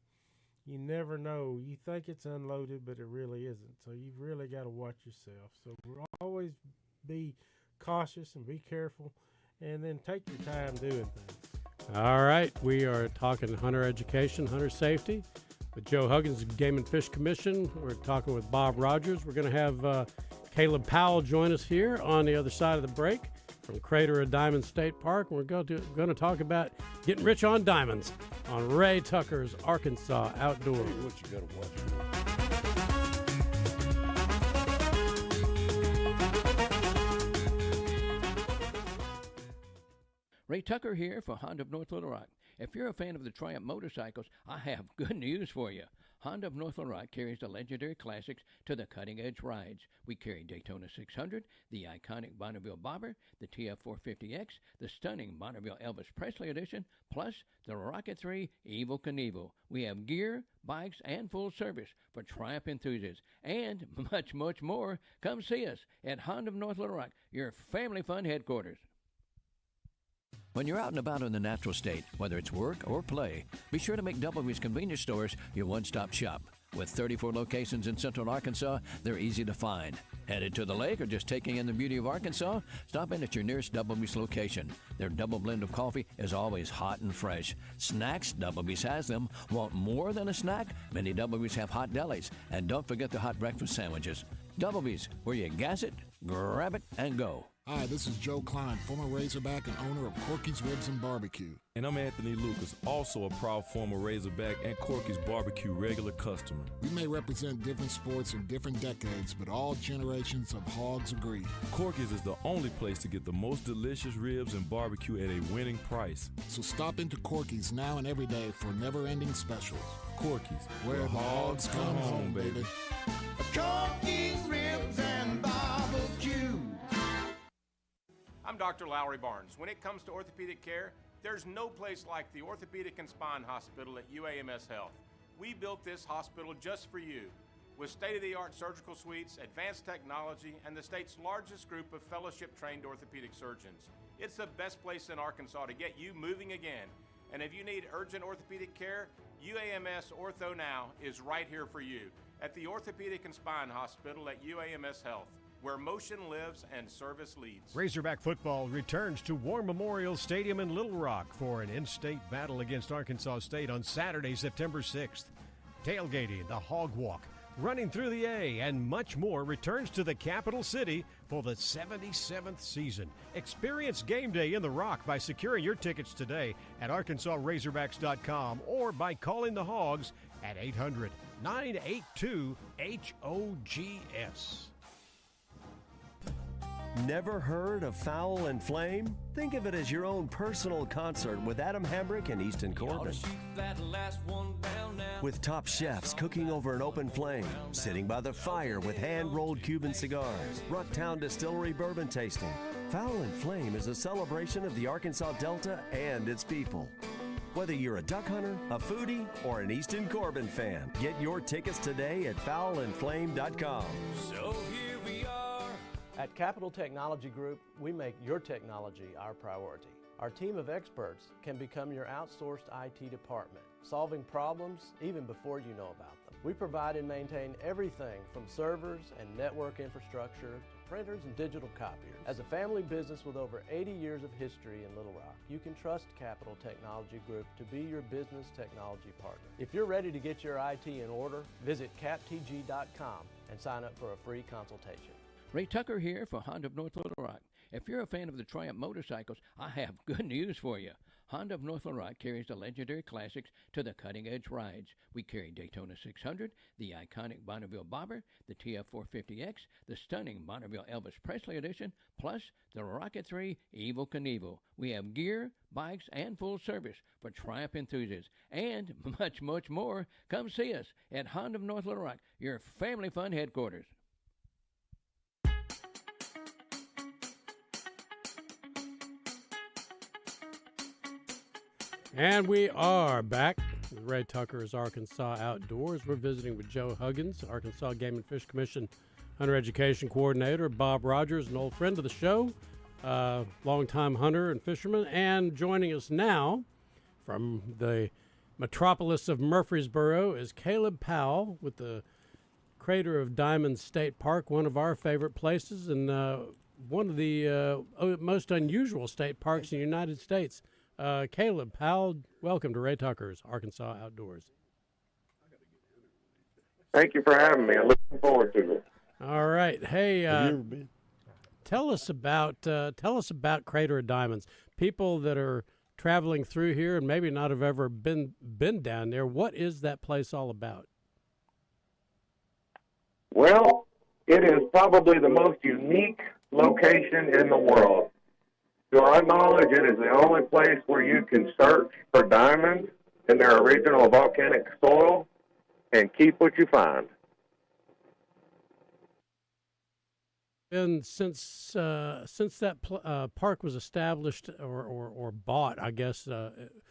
you never know. You think it's unloaded, but it really isn't. So you've really got to watch yourself. So always be cautious and be careful, and then take your time doing things. All right, we are talking hunter education, hunter safety with Joe Huggins, Game and Fish Commission. We're talking with Bob Rogers. We're going to have Caleb Powell join us here on the other side of the break from Crater of Diamond State Park. We're going to talk about getting rich on diamonds on Ray Tucker's Arkansas Outdoors. What you got to watch? Ray Tucker here for Honda of North Little Rock. If you're a fan of the Triumph motorcycles, I have good news for you. Honda of North Little Rock carries the legendary classics to the cutting-edge rides. We carry Daytona 600, the iconic Bonneville Bobber, the TF450X, the stunning Bonneville Elvis Presley Edition, plus the Rocket 3 Evel Knievel. We have gear, bikes, and full service for Triumph enthusiasts, and much, much more. Come see us at Honda of North Little Rock, your family fun headquarters. When you're out and about in the natural state, whether it's work or play, be sure to make W's Convenience Stores your one-stop shop. With 34 locations in central Arkansas, they're easy to find. Headed to the lake or just taking in the beauty of Arkansas? Stop in at your nearest W's location. Their double blend of coffee is always hot and fresh. Snacks, W's has them. Want more than a snack? Many W's have hot delis. And don't forget the hot breakfast sandwiches. W's, where you gas it, grab it, and go. Hi, this is Joe Klein, former Razorback and owner of Corky's Ribs and Barbecue. And I'm Anthony Lucas, also a proud former Razorback and Corky's Barbecue regular customer. We may represent different sports in different decades, but all generations of hogs agree. Corky's is the only place to get the most delicious ribs and barbecue at a winning price. So stop into Corky's now and every day for never-ending specials. Corky's, where the hogs come home, baby. Corky's Ribs and Barbecue. I'm Dr. Lowry Barnes. When it comes to orthopedic care, there's no place like the Orthopedic and Spine Hospital at UAMS Health. We built this hospital just for you, with state-of-the-art surgical suites, advanced technology, and the state's largest group of fellowship-trained orthopedic surgeons. It's the best place in Arkansas to get you moving again. And if you need urgent orthopedic care, UAMS Ortho Now is right here for you. at the Orthopedic and Spine Hospital at UAMS Health, where motion lives and service leads. Razorback football returns to War Memorial Stadium in Little Rock for an in-state battle against Arkansas State on Saturday, September 6th. Tailgating, the Hog Walk, running through the A, and much more returns to the capital city for the 77th season. Experience game day in the Rock by securing your tickets today at ArkansasRazorbacks.com or by calling the Hogs at 800-982-HOGS. Never heard of Fowl and Flame? Think of it as your own personal concert with Adam Hambrick and Easton Corbin. With top chefs cooking over an open flame, sitting by the fire with hand-rolled Cuban cigars, Rucktown Distillery bourbon tasting. Fowl and Flame is a celebration of the Arkansas Delta and its people. Whether you're a duck hunter, a foodie, or an Easton Corbin fan, get your tickets today at fowlandflame.com. So here we are. At Capital Technology Group, we make your technology our priority. Our team of experts can become your outsourced IT department, solving problems even before you know about them. We provide and maintain everything from servers and network infrastructure to printers and digital copiers. As a family business with over 80 years of history in Little Rock, you can trust Capital Technology Group to be your business technology partner. If you're ready to get your IT in order, visit captg.com and sign up for a free consultation. Ray Tucker here for Honda of North Little Rock. If you're a fan of the Triumph motorcycles, I have good news for you. Honda of North Little Rock carries the legendary classics to the cutting-edge rides. We carry Daytona 600, the iconic Bonneville Bobber, the TF450X, the stunning Bonneville Elvis Presley Edition, plus the Rocket 3 Evel Knievel. We have gear, bikes, and full service for Triumph enthusiasts, and much, much more. Come see us at Honda of North Little Rock, your family fun headquarters. And we are back with Ray Tucker's Arkansas Outdoors. We're visiting with Joe Huggins, Arkansas Game and Fish Commission Hunter Education Coordinator, Bob Rogers, an old friend of the show, longtime hunter and fisherman, and joining us now from the metropolis of Murfreesboro is Caleb Powell with the Crater of Diamonds State Park, one of our favorite places and one of the most unusual state parks in the United States. Caleb Powell, welcome to Ray Tucker's Arkansas Outdoors. Thank you for having me. I'm looking forward to it. All right. Hey, tell us about Crater of Diamonds. People that are traveling through here and maybe not have ever been down there, what is that place all about? Well, it is probably the most unique location in the world. To our knowledge, it is the only place where you can search for diamonds in their original volcanic soil and keep what you find. And since that park was established or bought, I guess,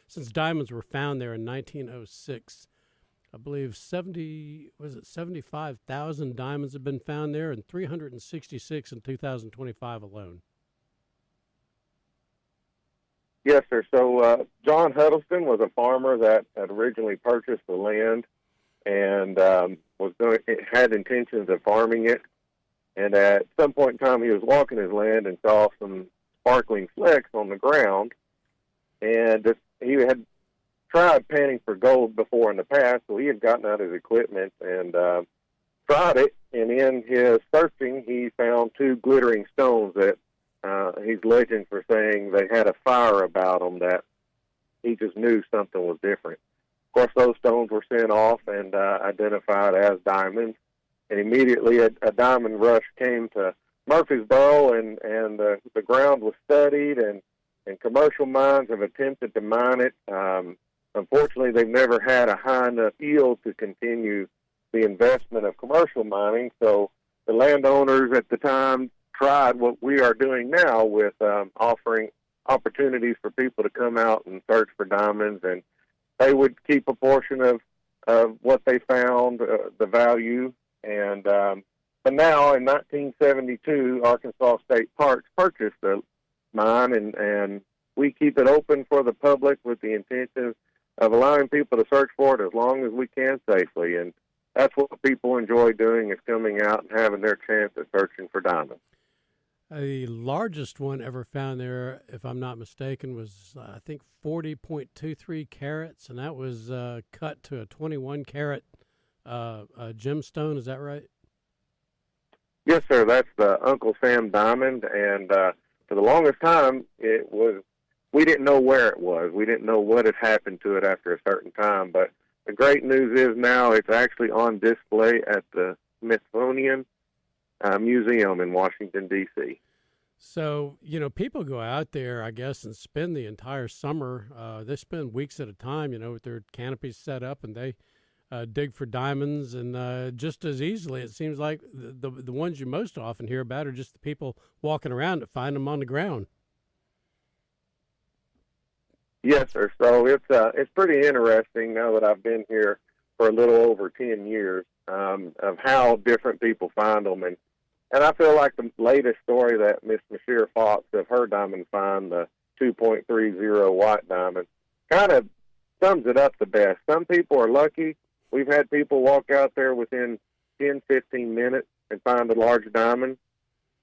since diamonds were found there in 1906, I believe 75,000 diamonds have been found there, and 366 in 2025 alone. Yes, sir. So John Huddleston was a farmer that had originally purchased the land and had intentions of farming it. And at some point in time, he was walking his land and saw some sparkling flecks on the ground. And he had tried panning for gold before in the past, so he had gotten out his equipment and tried it. And in his searching, he found two glittering stones that he's legend for saying they had a fire about them that he just knew something was different. Of course, those stones were sent off and identified as diamonds. And immediately a diamond rush came to Murfreesboro, and the ground was studied, and commercial mines have attempted to mine it. Unfortunately, they've never had a high enough yield to continue the investment of commercial mining. So the landowners at the time tried what we are doing now with offering opportunities for people to come out and search for diamonds, and they would keep a portion of what they found, the value. And but now in 1972, Arkansas State Parks purchased the mine, and we keep it open for the public with the intention of allowing people to search for it as long as we can safely. And that's what people enjoy doing, is coming out and having their chance at searching for diamonds. The largest one ever found there, if I'm not mistaken, was I think 40.23 carats, and that was cut to a 21 carat gemstone. Is that right? Yes, sir. That's the Uncle Sam diamond, and for the longest time, we didn't know where it was. We didn't know what had happened to it after a certain time. But the great news is now it's actually on display at the Smithsonian Museum in Washington, D.C. So, people go out there, I guess, and spend the entire summer. They spend weeks at a time, with their canopies set up, and they dig for diamonds. And just as easily, it seems like the ones you most often hear about are just the people walking around that find them on the ground. Yes, sir. So it's pretty interesting now that I've been here for a little over 10 years of how different people find them. And I feel like the latest story that Miss Mashir Fox of her diamond find, the 2.30 white diamond, kind of sums it up the best. Some people are lucky. We've had people walk out there within 10, 15 minutes and find a large diamond.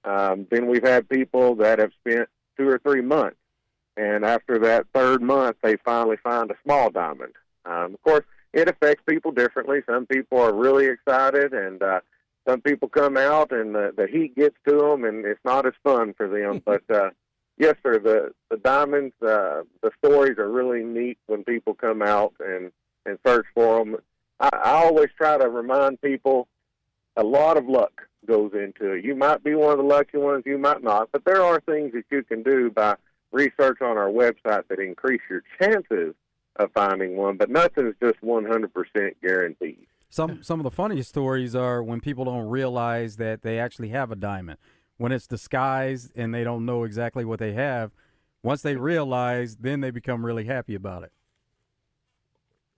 Then we've had people that have spent 2 or 3 months, and after that third month, they finally find a small diamond. Of course, it affects people differently. Some people are really excited, and some people come out and the heat gets to them, and it's not as fun for them. But yes, sir, the diamonds, the stories are really neat when people come out and search for them. I always try to remind people a lot of luck goes into it. You might be one of the lucky ones, you might not, but there are things that you can do by research on our website that increase your chances of finding one, but nothing is just 100% guaranteed. Some of the funniest stories are when people don't realize that they actually have a diamond. When it's disguised and they don't know exactly what they have, once they realize, then they become really happy about it.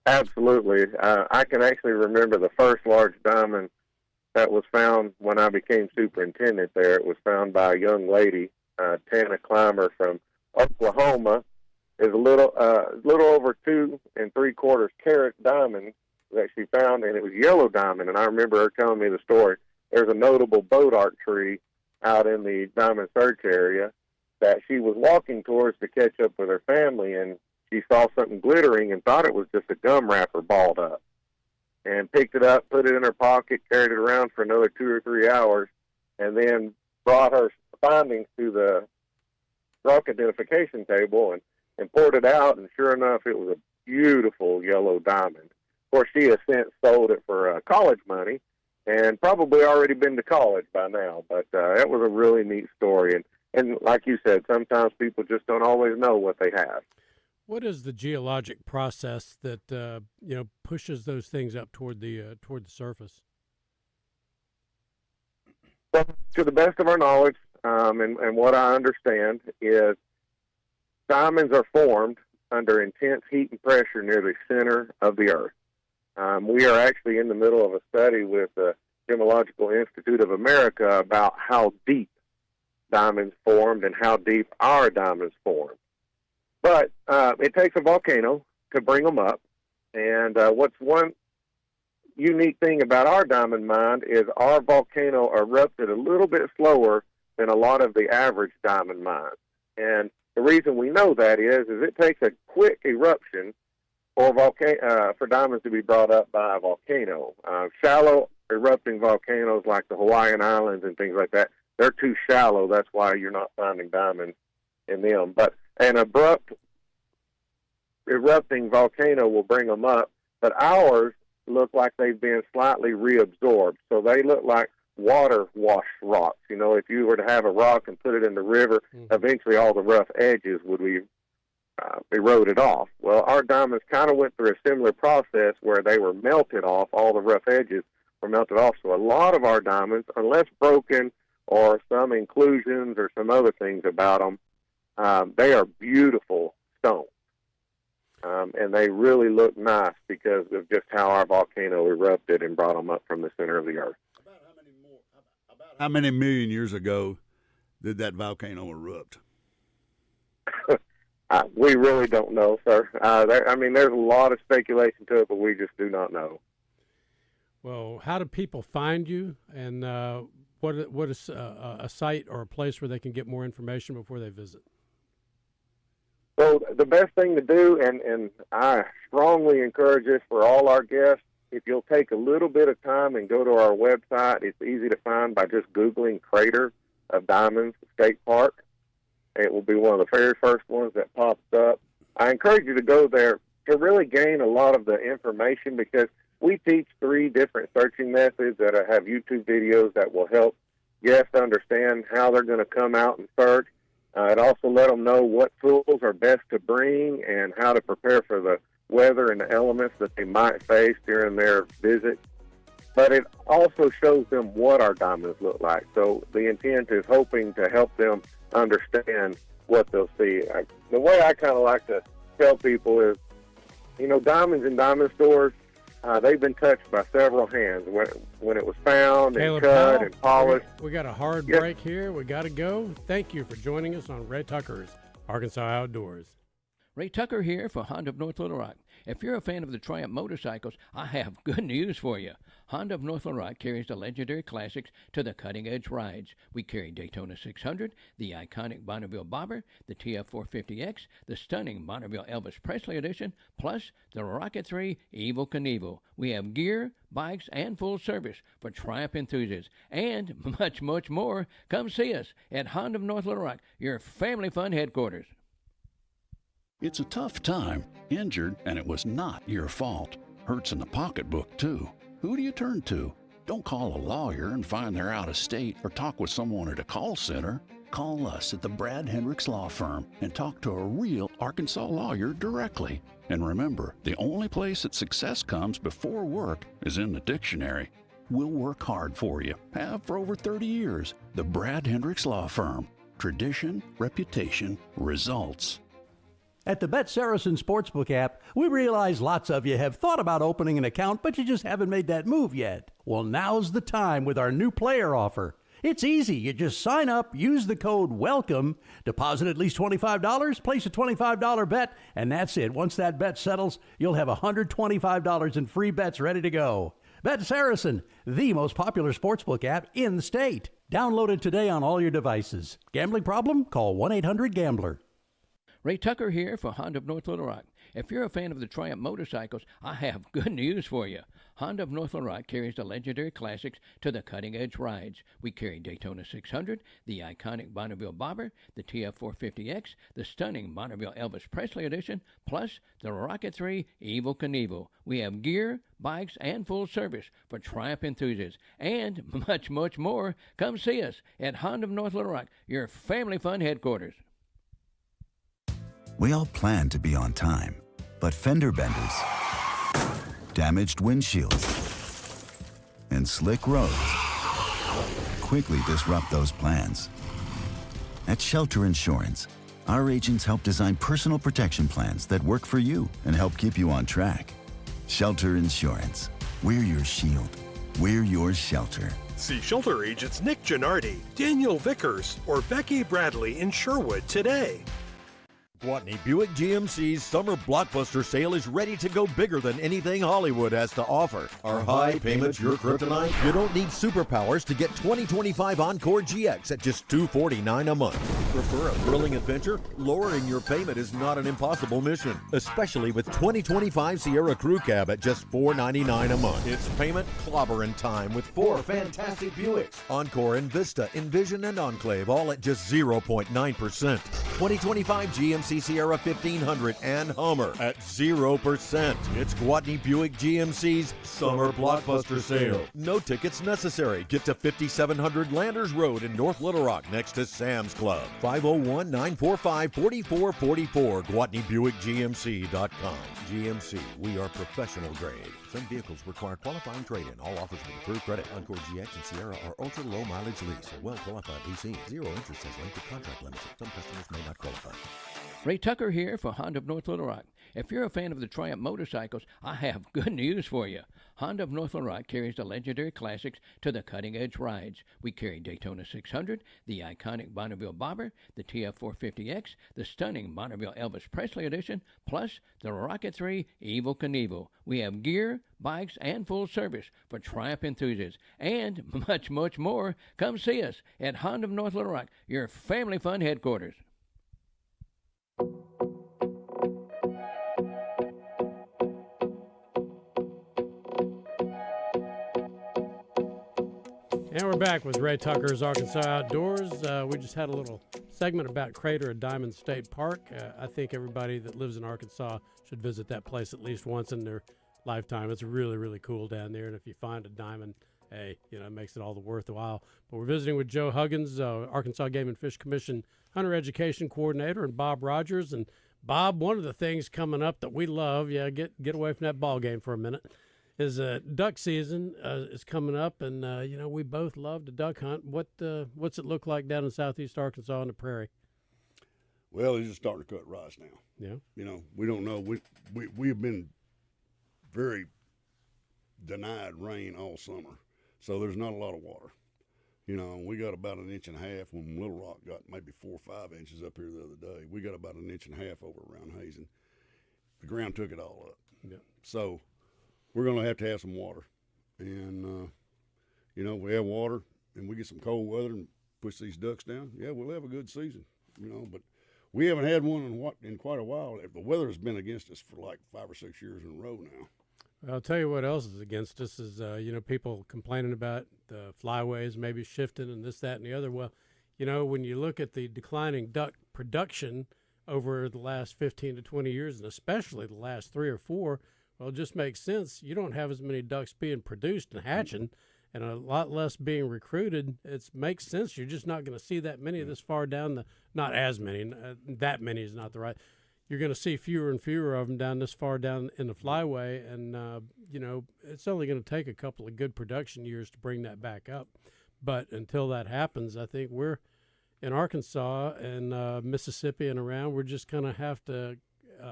Absolutely. I can actually remember the first large diamond that was found when I became superintendent there. It was found by a young lady, Tana Clymer from Oklahoma. It's a little over 2 3/4 carat diamond that she found, and it was yellow diamond. And I remember her telling me the story. There's a notable bodark tree out in the diamond search area that she was walking towards to catch up with her family, and she saw something glittering and thought it was just a gum wrapper balled up, and picked it up, put it in her pocket, carried it around for another 2 or 3 hours, and then brought her findings to the rock identification table and poured it out, and sure enough, it was a beautiful yellow diamond. Of course, she has since sold it for college money and probably already been to college by now, but it was a really neat story. And like you said, sometimes people just don't always know what they have. What is the geologic process that pushes those things up toward the surface? Well, to the best of our knowledge, and what I understand is diamonds are formed under intense heat and pressure near the center of the Earth. We are actually in the middle of a study with the Gemological Institute of America about how deep diamonds formed and how deep our diamonds formed. But it takes a volcano to bring them up. And what's one unique thing about our diamond mine is our volcano erupted a little bit slower than a lot of the average diamond mines. And the reason we know that is it takes a quick eruption for diamonds to be brought up by a volcano. Shallow erupting volcanoes like the Hawaiian Islands and things like that, they're too shallow. That's why you're not finding diamonds in them. But an abrupt erupting volcano will bring them up, but ours look like they've been slightly reabsorbed. So they look like water wash rocks. If you were to have a rock and put it in the river, eventually all the rough edges would be eroded off. Well, our diamonds kind of went through a similar process where they were melted off, all the rough edges were melted off. So a lot of our diamonds, unless broken or some inclusions or some other things about them, they are beautiful stones. And they really look nice because of just how our volcano erupted and brought them up from the center of the Earth. How many million years ago did that volcano erupt? We really don't know, sir. There's a lot of speculation to it, but we just do not know. Well, how do people find you, and what is a site or a place where they can get more information before they visit? So the best thing to do, and I strongly encourage this for all our guests, if you'll take a little bit of time and go to our website, it's easy to find by just Googling Crater of Diamonds Skate Park. It will be one of the very first ones that pops up. I encourage you to go there to really gain a lot of the information, because we teach 3 different searching methods that have YouTube videos that will help guests understand how they're going to come out and search. It also let them know what tools are best to bring and how to prepare for the weather and the elements that they might face during their visit. But it also shows them what our diamonds look like. So the intent is hoping to help them understand what they'll see. The way I kind of like to tell people is, diamonds in diamond stores, they've been touched by several hands when it was found and cut and polished. We got a hard break here. We got to go. Thank you for joining us on Ray Tucker's Arkansas Outdoors. Ray Tucker here for Honda of North Little Rock. If you're a fan of the Triumph motorcycles, I have good news for you. Honda of North Little Rock carries the legendary classics to the cutting-edge rides. We carry Daytona 600, the iconic Bonneville Bobber, the TF450X, the stunning Bonneville Elvis Presley Edition, plus the Rocket 3 Evel Knievel. We have gear, bikes, and full service for Triumph enthusiasts, and much, much more. Come see us at Honda of North Little Rock, your family fun headquarters. It's a tough time, injured, and it was not your fault. Hurts in the pocketbook, too. Who do you turn to? Don't call a lawyer and find they're out of state or talk with someone at a call center. Call us at the Brad Hendricks Law Firm and talk to a real Arkansas lawyer directly. And remember, the only place that success comes before work is in the dictionary. We'll work hard for you. Have for over 30 years. The Brad Hendricks Law Firm. Tradition, reputation, results. At the Bet Saracen Sportsbook app, we realize lots of you have thought about opening an account, but you just haven't made that move yet. Well, now's the time with our new player offer. It's easy. You just sign up, use the code WELCOME, deposit at least $25, place a $25 bet, and that's it. Once that bet settles, you'll have $125 in free bets ready to go. Bet Saracen, the most popular sportsbook app in the state. Download it today on all your devices. Gambling problem? Call 1-800-GAMBLER. Ray Tucker here for Honda of North Little Rock. If you're a fan of the Triumph motorcycles, I have good news for you. Honda of North Little Rock carries the legendary classics to the cutting-edge rides. We carry Daytona 600, the iconic Bonneville Bobber, the TF450X, the stunning Bonneville Elvis Presley Edition, plus the Rocket 3 Evel Knievel. We have gear, bikes, and full service for Triumph enthusiasts, and much, much more. Come see us at Honda of North Little Rock, your family fun headquarters. We all planned to be on time, but fender benders, damaged windshields, and slick roads quickly disrupt those plans. At Shelter Insurance, our agents help design personal protection plans that work for you and help keep you on track. Shelter Insurance. We're your shield. We're your shelter. See Shelter agents Nick Gennardi, Daniel Vickers, or Becky Bradley in Sherwood today. Gwatney Buick GMC's summer blockbuster sale is ready to go bigger than anything Hollywood has to offer. Are high payments your kryptonite? You don't need superpowers to get 2025 Encore GX at just $249 a month. Prefer a thrilling adventure? Lowering your payment is not an impossible mission, especially with 2025 Sierra Crew Cab at just $499 a month. It's payment clobbering time with 4 fantastic Buicks. Encore and Vista, Envision, and Enclave all at just 0.9%. 2025 GMC Sierra 1500 and Hummer at 0%. It's Gwatney Buick GMC's summer blockbuster sale. No tickets necessary. Get to 5700 Landers Road in North Little Rock next to Sam's Club. 501-945-4444. GwatneyBuickGMC.com. GMC, we are professional grade. Some vehicles require qualifying trade-in. All offers with approved credit. Encore GX and Sierra are ultra-low mileage lease. A well-qualified leasing. Zero interest has linked to contract limits. Some customers may not qualify. Ray Tucker here for Honda of North Little Rock. If you're a fan of the Triumph motorcycles, I have good news for you. Honda of North Little Rock carries the legendary classics to the cutting-edge rides. We carry Daytona 600, the iconic Bonneville Bobber, the TF450X, the stunning Bonneville Elvis Presley Edition, plus the Rocket 3 Evel Knievel. We have gear, bikes, and full service for Triumph enthusiasts, and much, much more. Come see us at Honda of North Little Rock, your family fun headquarters. And we're back with Ray Tucker's Arkansas Outdoors. We just had a little segment about Crater at Diamond State Park. I think everybody that lives in Arkansas should visit that place at least once in their lifetime. It's really, really cool down there. And if you find a diamond, hey, it makes it all the worthwhile. But we're visiting with Joe Huggins, Arkansas Game and Fish Commission Hunter Education Coordinator, and Bob Rogers. And Bob, one of the things coming up that we love, get away from that ball game for a minute, is duck season is coming up, and we both love to duck hunt. What's it look like down in southeast Arkansas on the prairie? Well, it's just starting to cut rice now. Yeah. We don't know. We have been very denied rain all summer, so there's not a lot of water. We got about 1.5 inches when Little Rock got maybe 4 or 5 inches up here the other day. We got about 1.5 inches over around Hazen. The ground took it all up. Yeah. So we're going to have some water. And, if we have water and we get some cold weather and push these ducks down, we'll have a good season, But we haven't had one in quite a while. If the weather has been against us for like 5 or 6 years in a row now. I'll tell you what else is against us is, people complaining about the flyways maybe shifting and this, that, and the other. Well, when you look at the declining duck production over the last 15 to 20 years, and especially the last 3 or 4, well, it just makes sense. You don't have as many ducks being produced and hatching and a lot less being recruited. It makes sense. You're just not going to see that many this far down not as many, that many is not the right. You're going to see fewer and fewer of them down this far down in the flyway. And, it's only going to take a couple of good production years to bring that back up. But until that happens, I think we're in Arkansas and Mississippi and around, we're just going to have to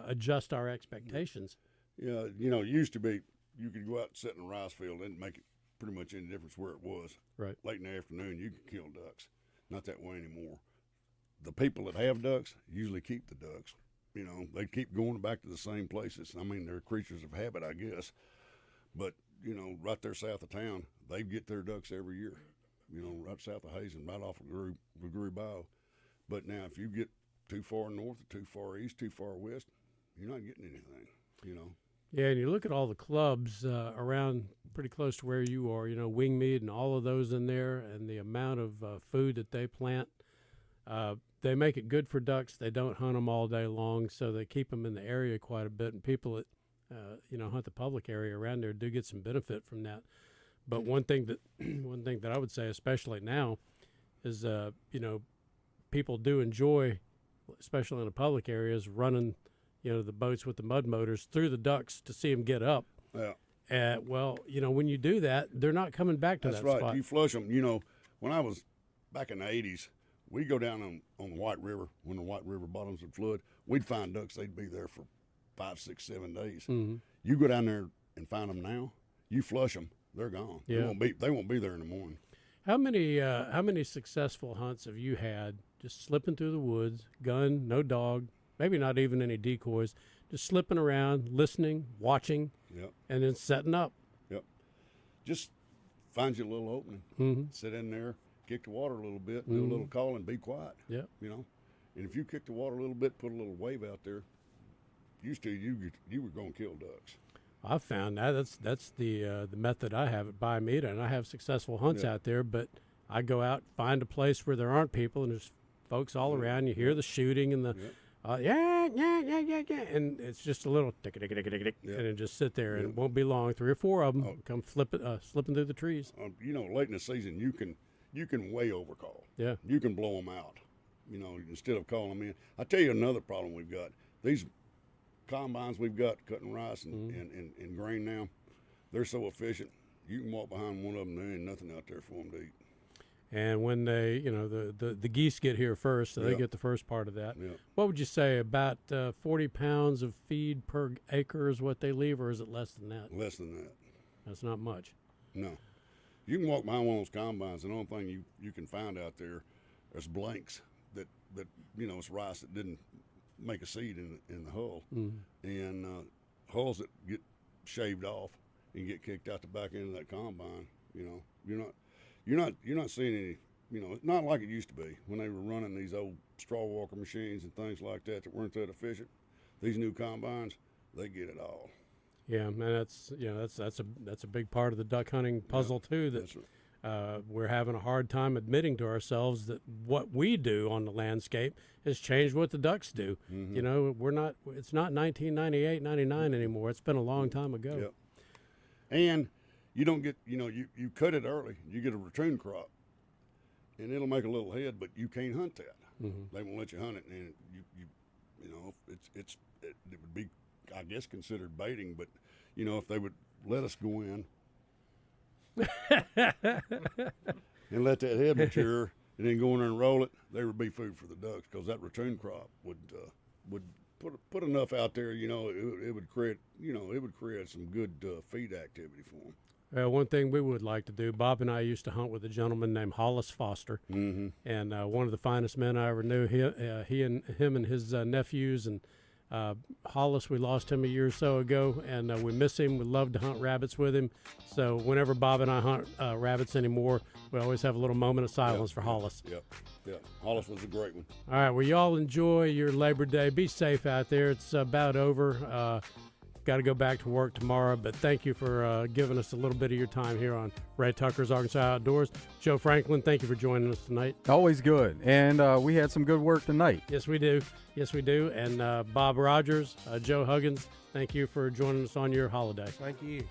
adjust our expectations. Yeah, it used to be you could go out and sit in a rice field. It didn't make it pretty much any difference where it was. Right. Late in the afternoon, you could kill ducks. Not that way anymore. The people that have ducks usually keep the ducks. They keep going back to the same places. I mean, they're creatures of habit, I guess. But, right there south of town, they get their ducks every year. Right south of Hazen, right off of Gregory Bayou. But now if you get too far north or too far east, too far west, you're not getting anything, Yeah, and you look at all the clubs around pretty close to where you are, Wingmead and all of those in there, and the amount of food that they plant. They make it good for ducks. They don't hunt them all day long, so they keep them in the area quite a bit. And people that, hunt the public area around there do get some benefit from that. But one thing that I would say, especially now, is people do enjoy, especially in the public areas, running the boats with the mud motors through the ducks to see them get up. Yeah. When you do that, they're not coming back to that spot. That's right. You flush them. When I was back in the 80s, we'd go down on the White River when the White River bottoms would flood. We'd find ducks. They'd be there for 5, 6, 7 days. Mm-hmm. You go down there and find them now, you flush them, they're gone. Yeah. They won't be there in the morning. How many successful hunts have you had just slipping through the woods, gun, no dog, maybe not even any decoys, just slipping around, listening, watching, and then setting up? Yep. Just find you a little opening, sit in there, kick the water a little bit, do a little call, and be quiet. Yeah. And if you kick the water a little bit, put a little wave out there, you were going to kill ducks. I've found that's the method I have at Biomeda, and I have successful hunts out there. But I go out, find a place where there aren't people, and there's folks all around. You hear the shooting and the yeah, and it's just a little tick, and it just sit there, and it won't be long. 3 or 4 of them come slipping through the trees. Late in the season, you can way overcall. Yeah, you can blow them out. Instead of calling them in. I tell you another problem we've got. These combines we've got cutting rice and grain now, they're so efficient. You can walk behind one of them, there ain't nothing out there for them to eat. And when they, the geese get here first, so they get the first part of that. Yep. What would you say, about 40 pounds of feed per acre is what they leave, or is it less than that? Less than that. That's not much. No. You can walk behind one of those combines, and the only thing you can find out there's blanks that it's rice that didn't make a seed in the hull, and hulls that get shaved off and get kicked out the back end of that combine. You're not seeing any. It's not like it used to be when they were running these old straw walker machines and things like that weren't that efficient. These new combines, they get it all. Yeah, and that's a big part of the duck hunting puzzle too. That we're having a hard time admitting to ourselves that what we do on the landscape has changed what the ducks do. We're not. It's not 1998, 99 anymore. It's been a long time ago. Yep. And you don't get, you cut it early, you get a ratoon crop, and it'll make a little head, but you can't hunt that. They won't let you hunt it, and it would be, I guess, considered baiting. But if they would let us go in and let that head mature, and then go in there and roll it, there would be food for the ducks, because that ratoon crop would put enough out there. It would create some good feed activity for them. One thing we would like to do, Bob and I used to hunt with a gentleman named Hollis Foster, and one of the finest men I ever knew. He and his nephews, and Hollis, we lost him a year or so ago, and we miss him. We love to hunt rabbits with him. So whenever Bob and I hunt rabbits anymore, we always have a little moment of silence for Hollis. Yep. Hollis was a great one. All right, well, y'all enjoy your Labor Day. Be safe out there. It's about over. Got to go back to work tomorrow, but thank you for giving us a little bit of your time here on Ray Tucker's Arkansas Outdoors. Joe Franklin, thank you for joining us tonight. Always good. And we had some good work tonight. Yes, we do. And Bob Rogers, Joe Huggins, thank you for joining us on your holiday. Thank you.